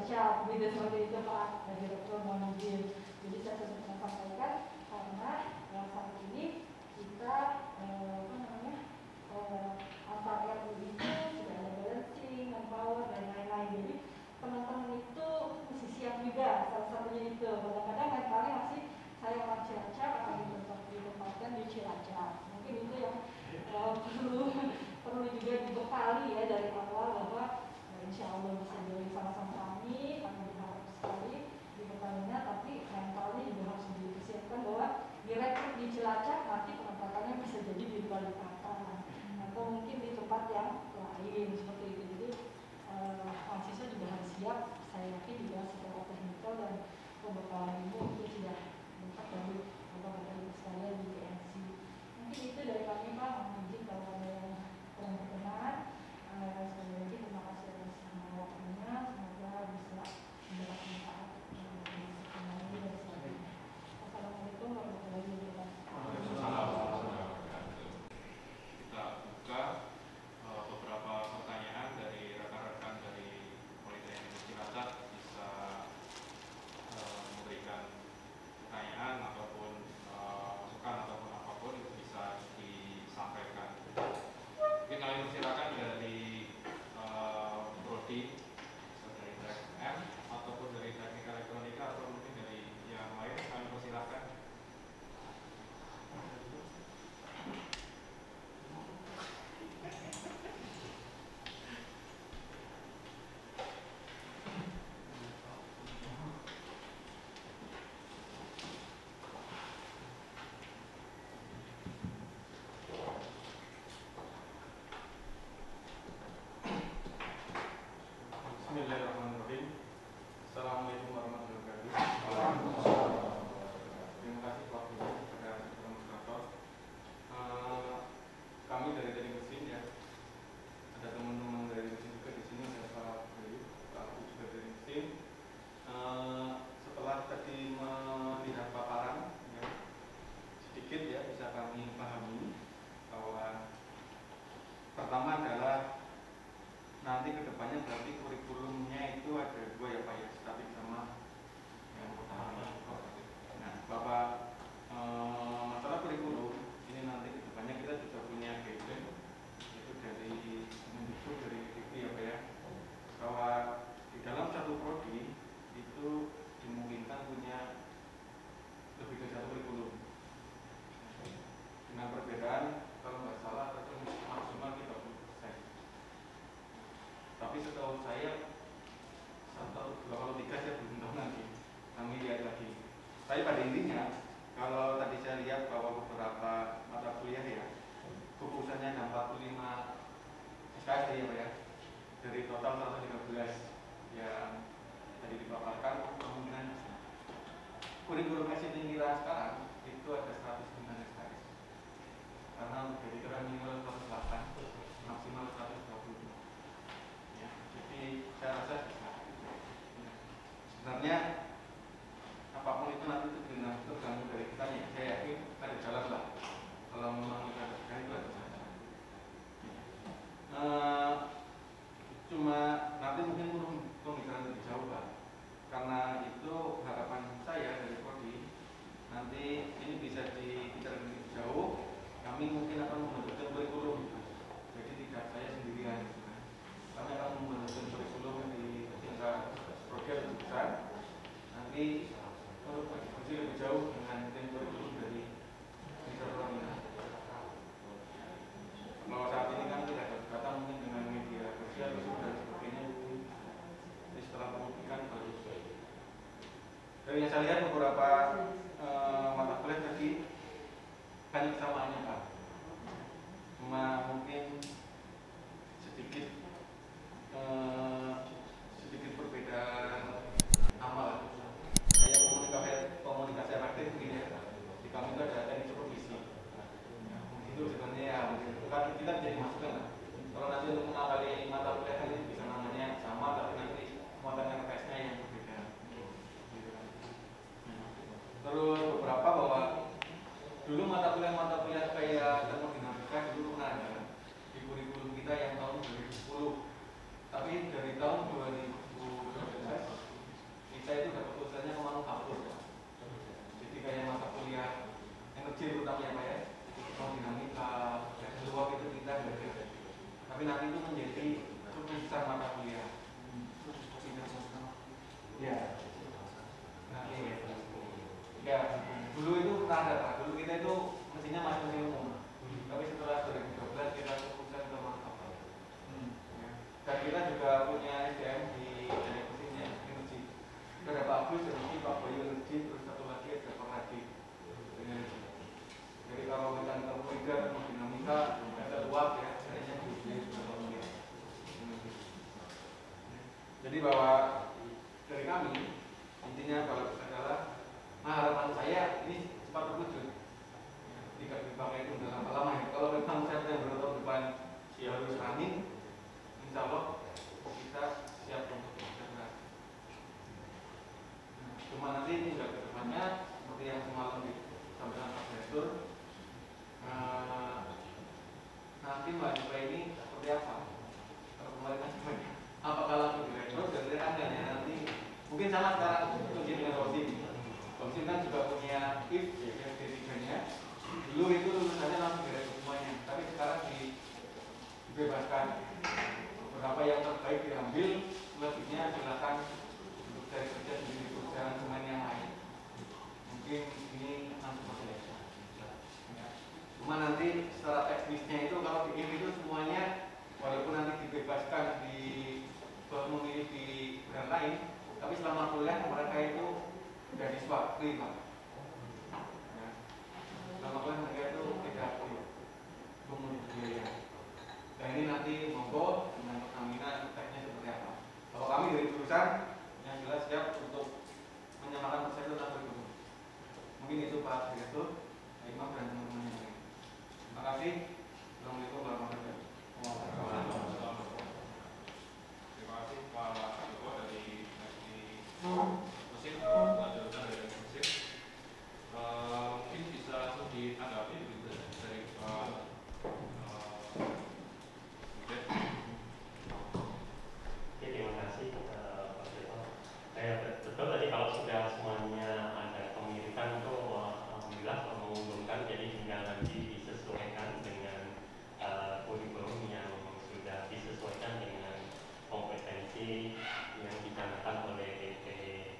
Cilacap gitu seperti itu Pak Direktur mohon izin. Jadi saya sudah pernah sampaikan karena saat ini kita antar RU itu sudah ada balancing, manpower dan lain-lain. Jadi teman-teman itu mesti siap juga, salah satunya itu. Kadang-kadang lain kali masih saya orang Cilacap akan ditempatkan di Cilacap. Mungkin itu yang perlu juga dibekali ya dari awal bahwa insya Allah bisa jadi sama-sama kami berharap sekali di Pertamina, tapi mentalnya juga harus dipersiapkan bahwa direkrut di Cilacap nanti penempatannya bisa jadi di Balikpapan atau mungkin di tempat yang lain seperti itu. Jadi mahasiswa juga harus siap. Saya yakin juga secara teknikal dan pembekalan ini itu sudah lengkap dari bapak-bapak ibu sekalian di PNC. Mungkin itu dari kami Pak. Mohon izin kalau ada yang kurang berkenan. Sekali lagi terima kasih atas waktunya. Semoga bisa mendapat manfaat dari selanjutnya. Assalamualaikum warahmatullahi wabarakatuh. Kita buka beberapa pertanyaan dari rekan-rekan dari Politeknik Cilacap, bisa memberikan pertanyaan ataupun masukan ataupun apapun itu bisa disampaikan. Mungkin kami persilakan dari Prodi, dari TEK ataupun dari Teknik Elektronika atau mungkin dari yang lain, kami persilakan. Bismillahirrahmanirrahim. Assalamualaikum warahmatullahi wabarakatuh. Terima kasih waktunya kepada moderator. Kami dari Teknik Mesin ya. Ada teman-teman dari mesin juga di sini, ada Pak Bayu, Pak Abu juga dari mesin. Setelah tadi melihat paparan, ya, sedikit ya bisa kami pahami bahwa pertama adalah nanti kedepannya berarti kurikulumnya itu ada dua ya Pak ya, statik sama yang pertama. Nah, Bapak masalah kurikulum ini nanti kedepannya kita juga punya guideline itu dari TV ya Pak ya, bahwa di dalam satu prodi itu dimungkinkan punya lebih dari satu kurikulum dengan perbedaan kalau nggak salah itu maksimal 30%. Tapi setahu saya 1, 2, kalau 3 saya belum tahu nanti, kami lihat lagi. Tapi pada intinya kalau tadi saya lihat bahwa beberapa mata kuliah ya keputusannya ada 45 SKS ya Pak ya, dari total 113 yang tadi dipaparkan, kemungkinan kurikulum SINIRA sekarang itu ada 109 SKS karena jadi kira minimal 108 maksimal 120 ya. Jadi saya rasa sebenarnya apapun itu nanti itu tergantung dari kita ya. Saya yakin ada jalan lah kalau memang kita berjalan itu ada jalan. tapi nanti itu menjadi besar mata kuliah. Ya. Nanti ya, dulu itu pernah ada Pak. Dulu kita itu mestinya masuk mesin umum. Tapi setelah 2012 kita fokuskan ke marketing. Dan kita juga punya SDM di mesinnya energi. Kita ada Pak Agus, energi, Pak Bayu energi, terus satu lagi ada Pak Hadi energi. Jadi kalau kita termometer, termodinamika, ada uap ya, caranya di termometer. Jadi bahwa dari kami intinya kalau adalah harapan saya ini cepat terwujud. Tidak dipakai itu udah lama ya. Kalau memang September tahun depan harus running, insya Allah kita siap untuk bergerak. Cuma nanti ini juga ke depannya seperti yang semalam disampaikan Pak Direktur, nanti mahasiswa ini seperti apa? Kalau kemarin kan apakah langsung direkrut dan lihatnya nanti mungkin sama sekarang uji dengan Rosim. Rosim kan juga punya if yang D3-nya. Dulu itu lulusannya langsung direkrut semuanya, tapi sekarang dibebaskan. Beberapa yang terbaik diambil, selanjutnya silakan untuk cari kerja di perusahaan semen yang lain. Mungkin ini langsung saja. Cuma nanti setelah teknisnya itu kalau di itu semuanya walaupun nanti dibebaskan memilih di brand lain, tapi selama kuliah mereka itu dari swab free Pak. Ya. Selama kuliah mereka itu tidak memungut biaya. Dan ini nanti monggo dengan Pertamina teknisnya seperti apa. Kalau kami dari perusahaan yang jelas siap untuk menyamakan proses itu tanpa bergabung. Mungkin itu Pak Direktur, Pak Imam dan teman-teman yang lain. Terima kasih. Assalamualaikum warahmatullahi wabarakatuh. Terima kasih Pak Joko dari mesin, lanjutkan dari mesin. Mungkin bisa langsung ditanggapi begitu dari Pak Ubed. Oke, terima kasih Pak Joko. Betul tadi kalau sudah semuanya ada pemilikan itu alhamdulillah menguntungkan, jadi tinggal nanti disesuaikan dengan kurikulum yang sudah disesuaikan dengan kompetensi yang dicanangkan oleh PT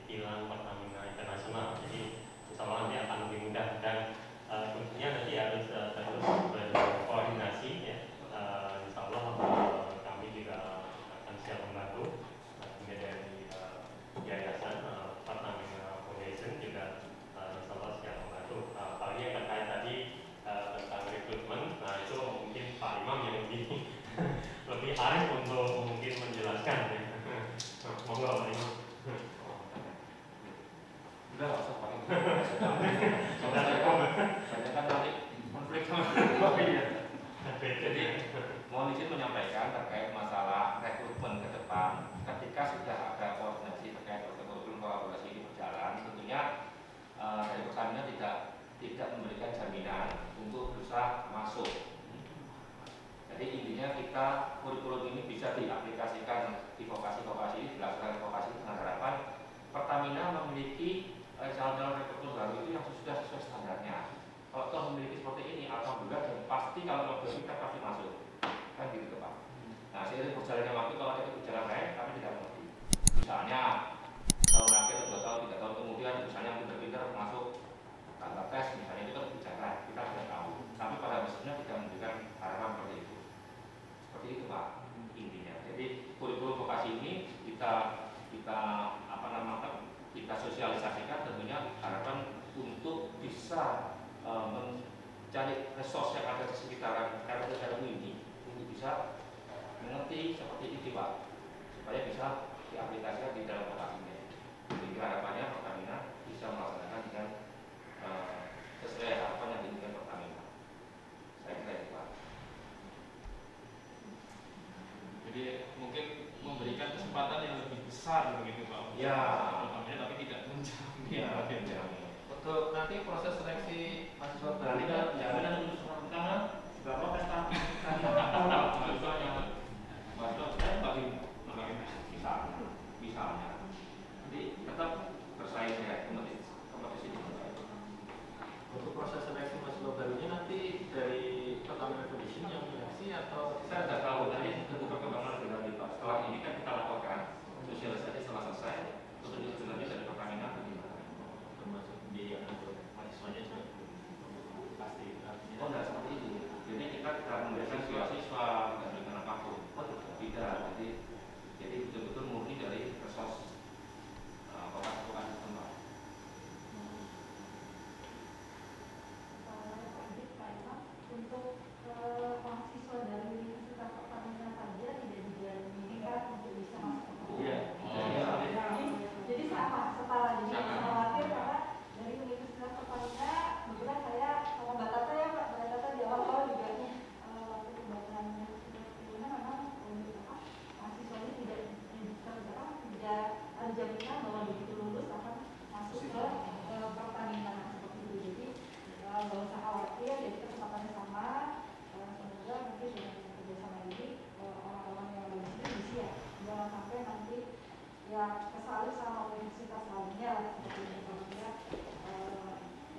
Kilang Pertamina Internasional. Jadi insya Allah nanti akan lebih mudah dan tentunya nanti harus terus berkoordinasi ya. Insya Allah kami juga akan siap membantu. Dari Yayasan Pertamina Foundation juga insya Allah siap membantu. Apalagi yang terkait tadi tentang rekrutmen, nah itu mungkin Pak Imam yang lebih arif untuk mungkin menjelaskan ya. Monggo Pak Imam. Udah nggak usah pakai. Banyak kan nanti konflik sama. Iya. Jadi mohon izin menyampaikan terkait masalah rekrutmen ke depan. Ketika sudah ada koordinasi terkait kurikulum kolaborasi ini berjalan, tentunya dari Pertamina tidak memberikan jaminan untuk bisa masuk. Jadi intinya kita kurikulum ini bisa diaplikasikan di vokasi-vokasi ini, dilakukan vokasi dengan harapan Pertamina memiliki calon rekrutmen baru itu yang sudah sesuai standarnya. Kalau toh memiliki seperti ini, alhamdulillah dan pasti kalau mau kita pasti masuk. Kan gitu Pak. Nah, seiring berjalannya waktu kalau ada berjalan baik, kami tidak mengerti. Misalnya tahun akhir 2 tahun 3 tahun kemudian misalnya pinter-pinter masuk tanpa tes, misalnya itu kan kebijakan kita sudah tahu. Tapi pada dasarnya tidak memberikan harapan seperti itu. Seperti itu Pak intinya. Jadi kurikulum vokasi ini kita sosialisasikan tentunya harapan untuk bisa mencari resource yang ada di sekitaran RW ini untuk bisa mengerti seperti ini Pak, supaya bisa diaplikasikan di dalam vokasinya. Jadi harapannya Pertamina bisa melaksanakan dengan sesuai harapan yang diinginkan Pertamina. Saya kira itu Pak. Jadi mungkin memberikan kesempatan yang lebih besar begitu Pak. Ya. Tapi tidak menjamin. Ya, menjamin. Untuk nanti proses seleksi mahasiswa baru jaminan lulus pertama berapa prestasi? misalnya, jadi tetap bersaing ya kompetisi di Untuk proses seleksi mahasiswa barunya nanti dari Pertamina Foundation yang menyeleksi atau saya tidak tahu, nanti ini kan kita laporkan sosialisasi setelah selesai, terus lanjut dari Pertamina bagaimana? Termasuk biaya untuk mahasiswanya juga pasti. Oh enggak seperti itu. Jadi kita tidak memberikan siswa, tidak memberikan apapun. Oh tidak. Jadi betul-betul murni dari resource kota-kota setempat. Untuk mahasiswa dari Universitas Pertamina saja tidak dijaminkan untuk bisa masuk. Iya. Jadi sama, setara. Jadi jangan khawatir karena dari Universitas Pertamina, kebetulan saya sama Mbak Tata ya Mbak Tata di awal-awal juga waktu kebakaran Universitas memang untuk mahasiswanya tidak ada jaminan bahwa begitu lulus akan masuk ke Pertamina seperti itu. Jadi nggak usah khawatir, jadi kesempatannya sama. Semoga mungkin dengan kerjasama ini orang-orang yang lulus ini bisa ya, jangan sampai nanti ya kesalip sama universitas lainnya seperti misalnya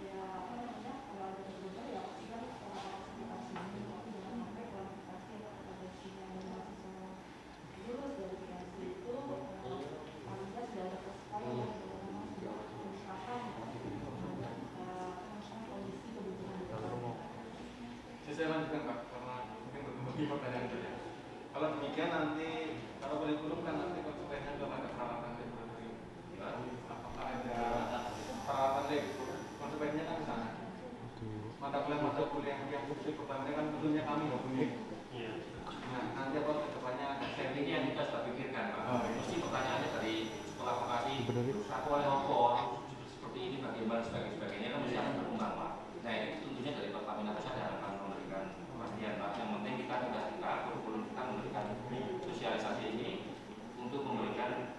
ya apa namanya kalau ada sebelumnya ya pasti kan orang-orang sekitar sini, tapi jangan sampai kualifikasi atau kompetensinya dari mahasiswa lulus dari PSI itu paling tidak sudah ada persekali yang memang sudah menyusahkan kondisi kebutuhan. Saya lanjutkan Pak, karena mungkin berbagi pertanyaan itu ya. Kalau demikian nanti, kalau kurikulum kan nanti konsekuensinya juga ada peralatan laboratorium. Apakah ada peralatan lab? Konsekuensinya kan di sana. Mata kuliah yang khusus Pertamina kan tentunya kami nggak punya. Nah, nanti apa kedepannya ada Ini yang kita sudah pikirkan Pak. Mesti pertanyaannya dari sekolah vokasi, aku oleh opo seperti ini bagaimana sebagainya kan mesti akan berkembang Pak. Nah itu tentunya dari Pertamina pusat yang akan memberikan kepastian Pak. Yang penting kita tugas kita, kurikulum kita memberikan sosialisasi ini untuk memberikan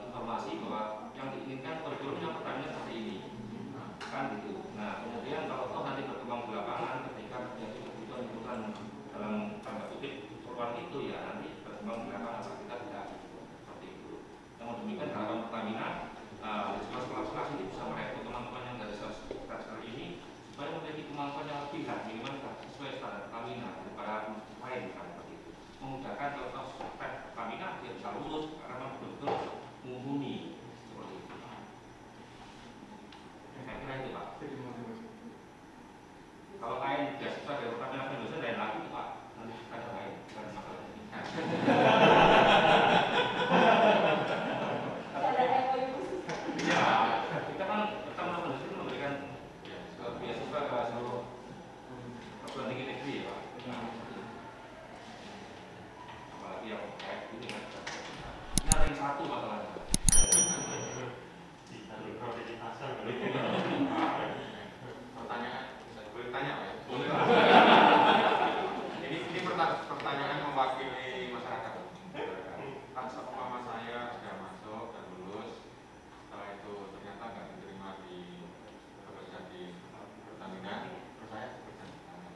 informasi bahwa yang diinginkan kurikulumnya Pertamina seperti ini, kan gitu. Nah kemudian kalau toh nanti berkembang di lapangan ketika terjadi kebutuhan dalam tanda kutip keperluan itu ya nanti berkembang di lapangan kita tidak seperti itu. Namun demikian harapan Pertamina sekolah-sekolah ini bisa merekrut teman-teman yang dari sektor ini supaya memiliki kemampuan yang lebih lah minimal sesuai standar Pertamina daripada lain kan seperti itu. Memudahkan kalau toh tes Pertamina dia bisa lulus karena memang betul-betul mumpuni seperti itu. Saya kira itu Pak. Kalau lain beasiswa dari Pertamina Indonesia lain lagi itu Pak. Nanti ada lain bukan masalah ini. Ya, kita kan Pertamina Indonesia memberikan beasiswa ke seluruh perguruan tinggi negeri ya Pak. Apalagi yang kayak ini kan. Ini ada yang satu masalahnya. Pertanyaan, boleh tanya Pak ya? Boleh. Ini pertanyaan mewakili masyarakat. Kan seumpama saya sudah masuk dan lulus, setelah itu ternyata nggak diterima di bekerja di Pertamina, terus saya bekerja di mana?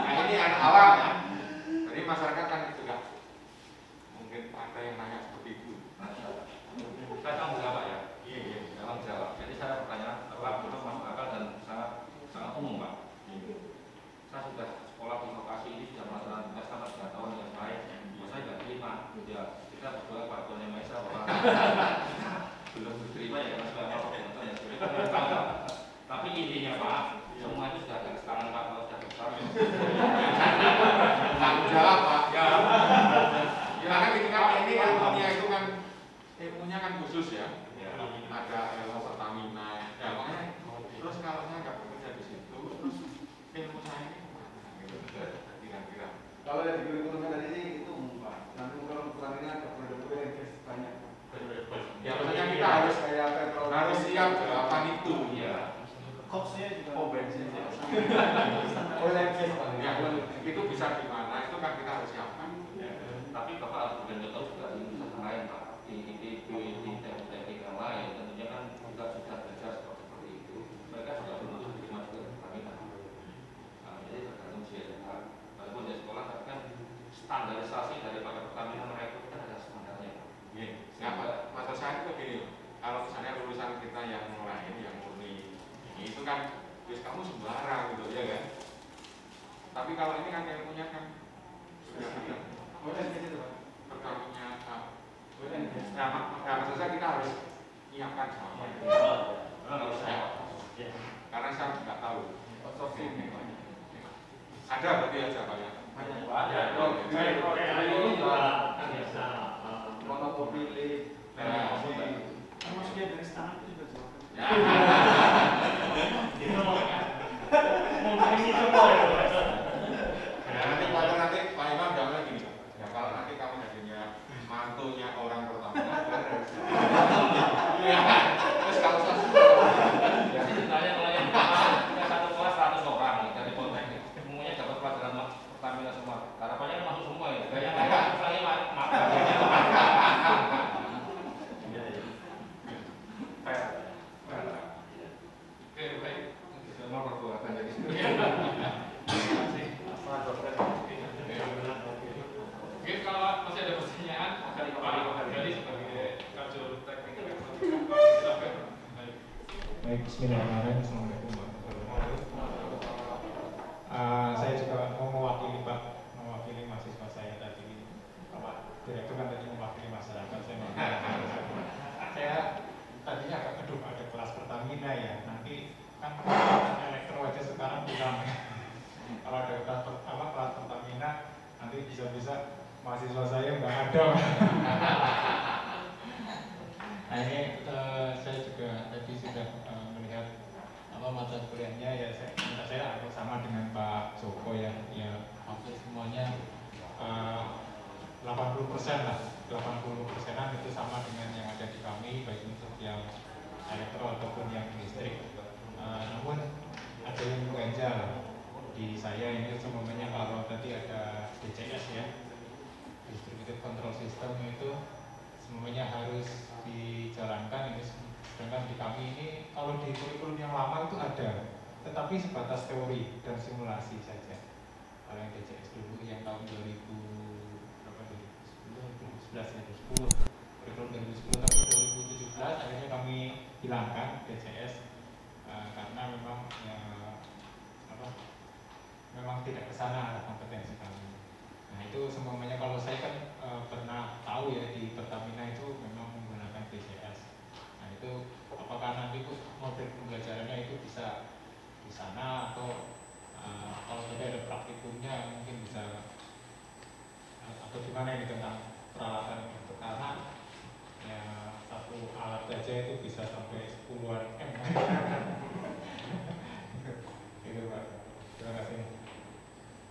Nah ini anak awam ya. Jadi masyarakat kan juga mungkin ada yang nanya seperti itu. Saya tanggung jawab ya. Iya. Tanggung jawab. Jadi saya pertanyaan masuk akal dan sangat umum Pak. Saya sudah sekolah di lokasi ini sudah melaksanakan tugas selama 3 tahun yang baik. Saya nggak terima. Ya kita berdoa Pak Tuhan Yang Maha Esa bahwa belum diterima ya karena sudah apa ya. Tapi intinya Pak, semua itu sudah garis tangan Pak kalau sudah besar. Tanggung jawab Pak. Ya. Karena ketika ini ilmunya itu kan ilmunya kan khusus ya. Ya. Ada ilmu Pertamina. Ya makanya terus kalau saya nggak bekerja di situ, terus ilmu saya ini kemana? Gitu. Kira-kira. Kalau yang di kurikulum tadi sih itu umum Pak. Nanti kalau Pertamina ada produk yang banyak. Ya maksudnya kita harus kayak petrol. harus siap jawaban itu. Iya. Kopsnya juga. Oh bensin ya. Ya, itu bisa gimana? Itu kan kita harus siapkan. Tapi Bapak harus betul-betul juga di usaha lain Pak. Di teknik yang lain tentunya kan kita sudah belajar seperti itu. Mereka sudah lulus diterima ke Pertamina. Jadi tergantung siapa. Walaupun di sekolah tapi kan standarisasi daripada Pertamina mereka kan ada standarnya. Nah, maksud saya itu begini, kalau misalnya lulusan kita yang lain, yang murni ini itu kan, terus kamu sembarang gitu ya kan. Tapi kalau ini kan ilmunya kan sudah ada. Oh, gitu Pak. berarti aja banyak. Banyak. Kayak ini juga kan biasa monopoli Maksudnya dari setengah itu juga jawab. itu mengisi semua itu. Nanti Pak Imam jangan gini. Ya kalau nanti kamu jadinya mantunya orang Pertamina, ya, terus kalau Jadi ceritanya kalau yang pertama kita satu kelas 100 orang nih dari Politeknik, semuanya dapat pelajaran Pertamina semua. Harapannya kan masuk semua ya. Gaya mereka misalnya makan. Oke, baik. Semua perbuatan jadi. Oke, kalau masih ada pertanyaan, akan Pak Gali sebagai Kajur Teknik silakan. Baik, bismillahirrahmanirrahim. Assalamualaikum warahmatullahi wabarakatuh. Saya juga mau mewakili mahasiswa saya tadi. Pak Direktur kan tadi mewakili masyarakat. Saya tadinya agak kedua ada kelas Pertamina ya. Nanti kan elektro aja sekarang bilang kalau ada kelas Pertamina nanti bisa-bisa mahasiswa saya nggak ada. Nah ini saya juga tadi sudah melihat mata kuliahnya ya saya agak sama dengan Pak Joko ya hampir semuanya 80% lah 80%an itu sama dengan yang ada di kami baik untuk yang elektro ataupun yang listrik. Namun ada yang mengganjal di saya ini semuanya kalau tadi ada DCS ya Distributed Control System itu semuanya harus dijalankan ini sedangkan di kami ini kalau di kurikulum yang lama itu ada tetapi sebatas teori dan simulasi saja. Kalau yang DCS dulu yang tahun 2011 ya 2010 kurikulum 2010 tapi 2017 akhirnya kami hilangkan DCS karena memang memang tidak kesana kompetensi kami. Nah itu semuanya kalau saya kan pernah tahu ya di Pertamina itu memang menggunakan DCS. Nah itu apakah nanti itu model pembelajarannya itu bisa di sana atau kalau tidak ada praktikumnya mungkin bisa atau gimana ini tentang peralatan itu karena ya satu alat saja itu bisa sampai 10-an M. Itu Pak. Terima kasih.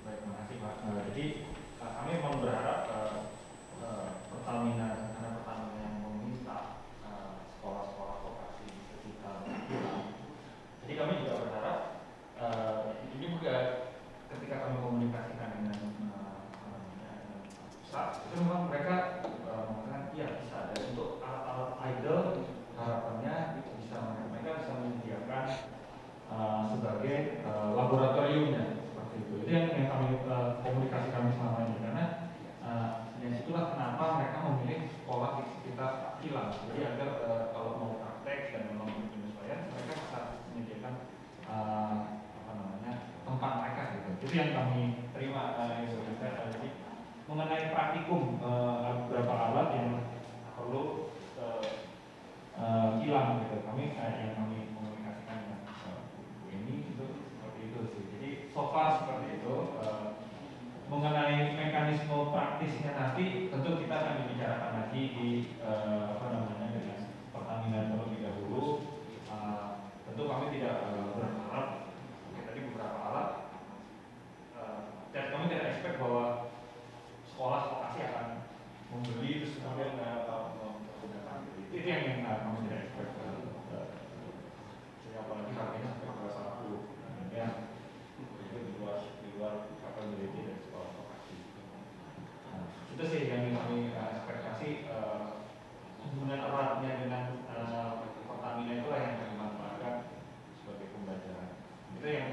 Baik, terima kasih Pak. Jadi kami memang berharap Pertamina karena Pertamina yang meminta sekolah-sekolah vokasi sekitar Pulang. Jadi kami juga berharap ini juga ketika kami komunikasikan dengan pusat itu memang mereka mengatakan iya bisa ada untuk alat-alat idle harapannya bisa mereka bisa menyediakan sebagai laboratoriumnya. Itu yang kami komunikasi kami selama ini karena yang itulah kenapa mereka memilih sekolah di sekitar Kilang. Jadi agar kalau mau praktek dan memang penyesuaian mereka bisa menyediakan tempat mereka gitu. Itu yang kami terima jadi mengenai praktikum beberapa alat yang perlu Kilang gitu. Kami yang kami komunikasikan dengan Bu ini itu seperti itu sih. Jadi so far seperti itu. Mengenai mekanisme praktisnya nanti tentu kita akan dibicarakan lagi di dengan Pertamina terlebih dahulu. Tentu kami tidak berharap tadi beberapa alat dan kami tidak expect bahwa sekolah vokasi akan membeli terus kemudian menggunakan itu yang kami tidak expect. Apalagi harganya sampai ke 1 ya di luar kapabilitas dari sekolah vokasi. Itu sih yang kami ekspektasi hubungan eratnya dengan Pertamina itulah yang kami manfaatkan sebagai pembelajaran. Itu yang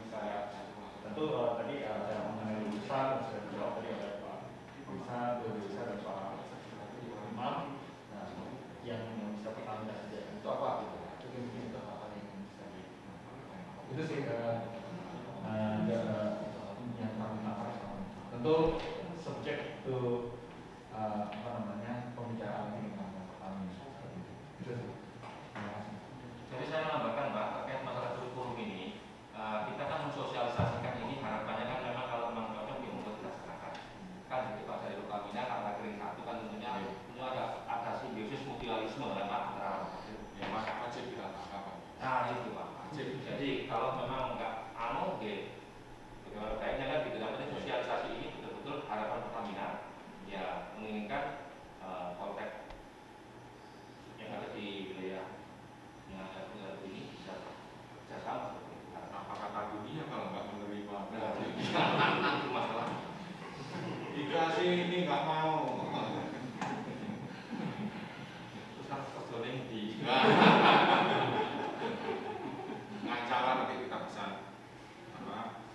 saya tentu tadi ada mengenai lulusan sudah dijawab tadi oleh Pak Bisa, dan Pak Imam. Nah, yang bisa Pertamina sediakan itu apa gitu? Mungkin itu apa yang bisa itu sih yang kami tawarkan. Tentu subjek itu pembicaraan ini dengan Pertamina. Itu sih. Jadi saya menambahkan Pak terkait masalah kurikulum ini, kita kan mensosialisasikan ini harapannya kan dikasih ini nggak mau. Terus kan kerjanya di Ngacara nanti kita bisa apa?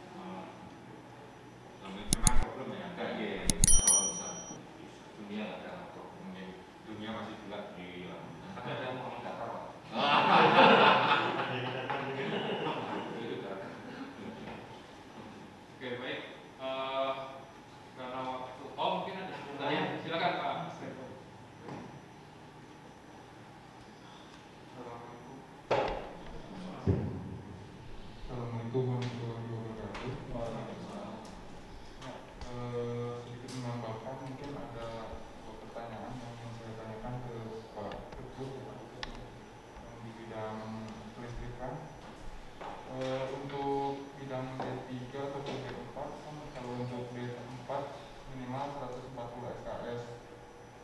Memang problem ya ada ya. Kalau bisa dunia ada problem. dunia masih bulat di Tapi ada yang ngomong datar Pak. Oke, baik. Karena waktu, mungkin ada pertanyaan. Silakan Pak. Assalamualaikum warahmatullahi wabarakatuh. Sedikit menambahkan, mungkin ada dua pertanyaan yang ingin saya tanyakan ke Pak Ketua yang di bidang kelistrikan. Untuk bidang D3 atau D4, kalau untuk D4 minimal 140 SKS,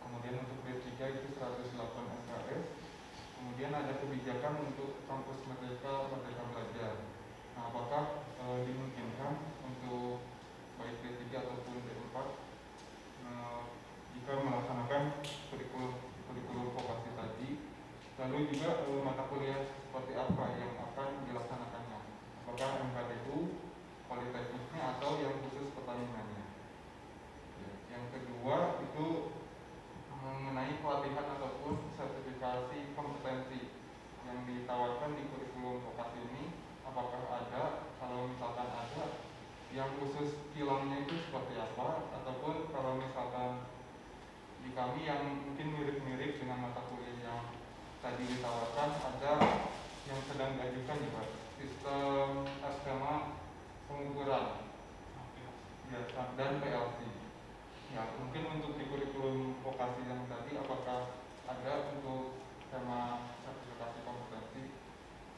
kemudian untuk D3 itu 108 SKS, kemudian ada kebijakan untuk kampus Merdeka Belajar. Nah, apakah dimungkinkan untuk baik D3 ataupun D4 jika melaksanakan kurikulum vokasi tadi, lalu juga mata kuliah seperti apa yang akan dilaksanakannya? Apakah MKDU, politekniknya atau yang khusus pertambangannya? Yang kedua itu mengenai pelatihan ataupun sertifikasi kompetensi yang ditawarkan di kurikulum vokasi ini, apakah ada? Kalau misalkan ada, yang khusus kilangnya itu seperti apa? Ataupun kalau misalkan di kami yang mungkin mirip-mirip dengan mata kuliah yang tadi ditawarkan, ada yang sedang diajukan juga sistem skema pengukuran ya, dan PLC. Ya, mungkin untuk di kurikulum vokasi yang tadi, apakah ada untuk skema sertifikasi kompetensi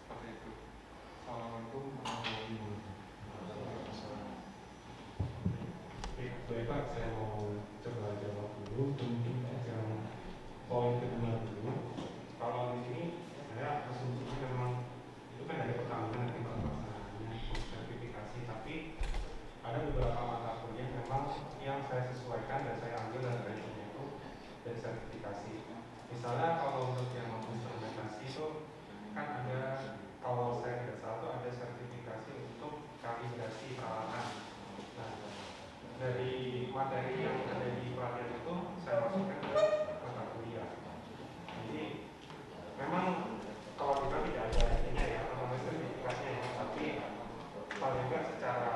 seperti itu? Assalamualaikum warahmatullahi wabarakatuh. Baik Pak, saya mau coba jawab dulu. Mungkin yang poin kedua dulu. Kalau di sini saya asumsinya memang itu kan dari pertamina nanti pelaksanaannya sertifikasi, tapi ada beberapa mata kuliah memang yang saya sesuaikan dan saya ambil dari itu dari sertifikasi. Misalnya kalau untuk yang instrumentasi itu kan ada, kalau saya tidak salah itu ada sertifikasi untuk kalibrasi peralatan. Nah, dari materi yang ada di pelatihan itu saya masukkan ke mata kuliah. Jadi memang kalau kita tidak ada ininya ya, atau sertifikatnya ya, tapi paling tidak secara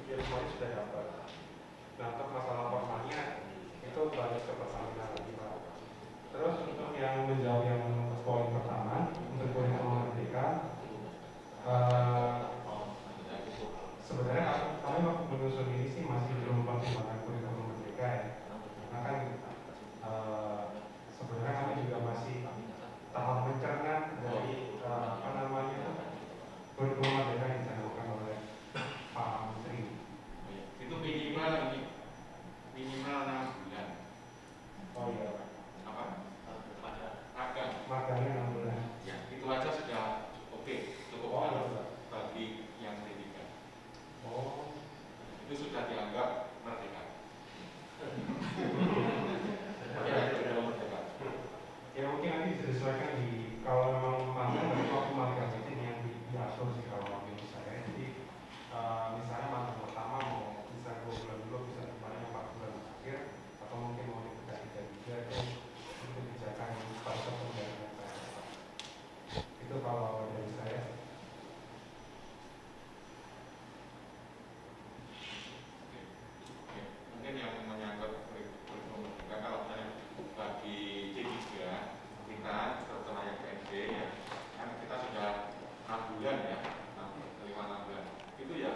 semuanya sudah dapat. Nah, untuk masalah formalnya itu balik ke persamaan lagi Pak. Terus untuk yang menjawab yang poin pertama untuk kurikulum merdeka, sebenarnya kami waktu menyusun ini sih masih belum mempertimbangkan kurikulum merdeka ya. Karena kan sebenarnya kami juga masih tahap mencerna dari apa namanya kurikulum merdeka yang dicanangkan oleh Pak Menteri. Itu minimal 6 bulan. Oh iya. Apa? Magangnya 6 bulan. Ya, itu aja sudah oke, cukup iya. bagi yang D3. Oh. Itu sudah dianggap merdeka. Ya mungkin nanti bisa disesuaikan di, kalau memang magang dari waktu magang itu yang diatur sih kalau waktu saya. Jadi misalnya magang pertama mau bisa 2 bulan dulu, bisa kemarin 4 bulan akhir, atau mungkin mau dikasih juga itu kebijakan pasal pembayaran saya. Itu kalau dari saya. Mungkin yang menyangkut kurikulum merdeka, kalau misalnya bagi D3 kita terutama yang PNJ ya, kan kita sudah 6 bulan ya, 5-6 bulan itu ya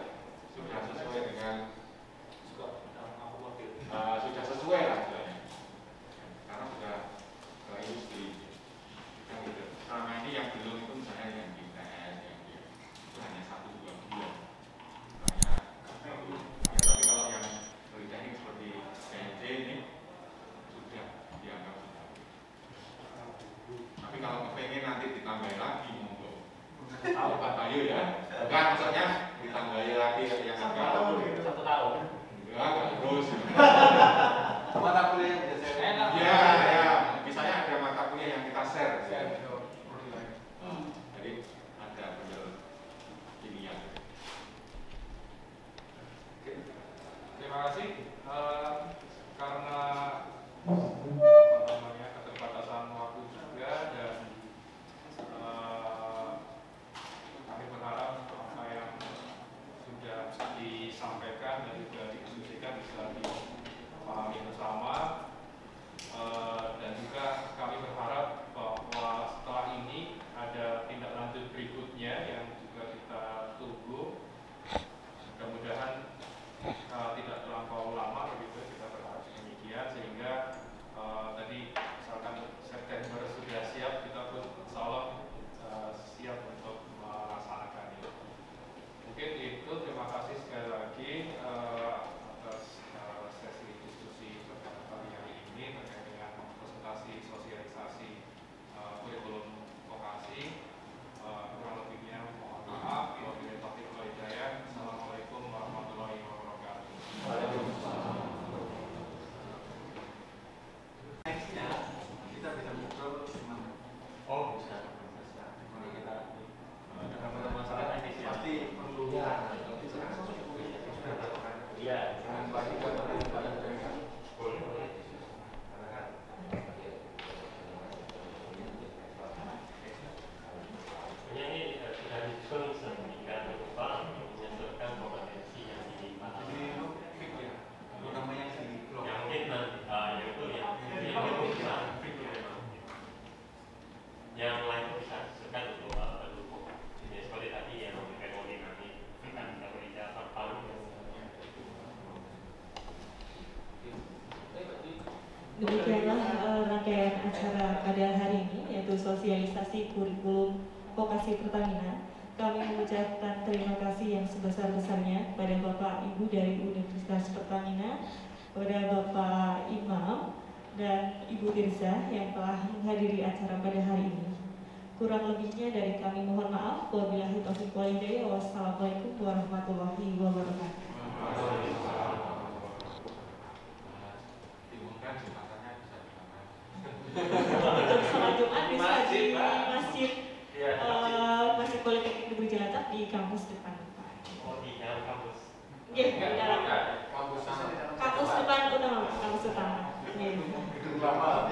sudah sesuai dengan sudah sesuai lah sebenarnya, karena sudah ke industri yang gitu. Selama ini yang belum itu misalnya yang di TS itu hanya 1-2 bulan makanya ya, tapi kalau yang politeknik seperti PNJ ini sudah dianggap sudah. Tapi kalau kepengen nanti ditambahin lagi monggo. Pak Bayu ya, bukan maksudnya ditambahin lagi yang agak 1 tahun. ya, agak terus. kasih. Karena keterbatasan waktu juga dan kami berharap apa yang sudah disampaikan dan juga didiskusikan bisa dipahami bersama. Dan juga kami berharap bahwa setelah ini ada tindak lanjut berikutnya yang juga kita tunggu. Mudah-mudahan tidak terlampau lama begitu, kita berharap demikian sehingga tadi misalkan September sudah siap, kita pun insya Allah siap untuk melaksanakannya. Mungkin itu, terima kasih sekali lagi atas sesi diskusi pada pagi hari ini terkait dengan presentasi sosialisasi kurikulum vokasi. Kurang lebihnya mohon maaf. Wabillahi taufiq wal hidayah. Assalamualaikum warahmatullahi wabarakatuh. Nextnya kita bisa ngobrol dengan bisa. Mari kita dengan masalah ini pasti perlu Iya. dengan bagi pada mereka. Ini sudah disusun sedemikian rupa untuk menyesuaikan kompetensi yang dipahami. Nama yang Yang mungkin nanti itu yang bisa yang lain itu bisa disesuaikan untuk pendukung. Ya, seperti tadi yang memori nanti kita bisa bekerja serta. Demikianlah rangkaian acara pada hari ini, yaitu sosialisasi kurikulum vokasi Pertamina. Kami mengucapkan terima kasih yang sebesar-besarnya pada Bapak Ibu dari Universitas Pertamina, kepada Bapak Imam dan Ibu Tirza yang telah menghadiri acara pada hari ini. Kurang lebihnya dari kami mohon maaf. Wabillahi taufiq wal hidayah. Wassalamualaikum warahmatullahi wabarakatuh. Untuk sholat Jumat bisa di Masjid Politeknik Negeri Cilacap di kampus depan. Oh, di dalam kampus. Iya, di dalam kampus depan utama, kampus utama. Iya. Gedung lama.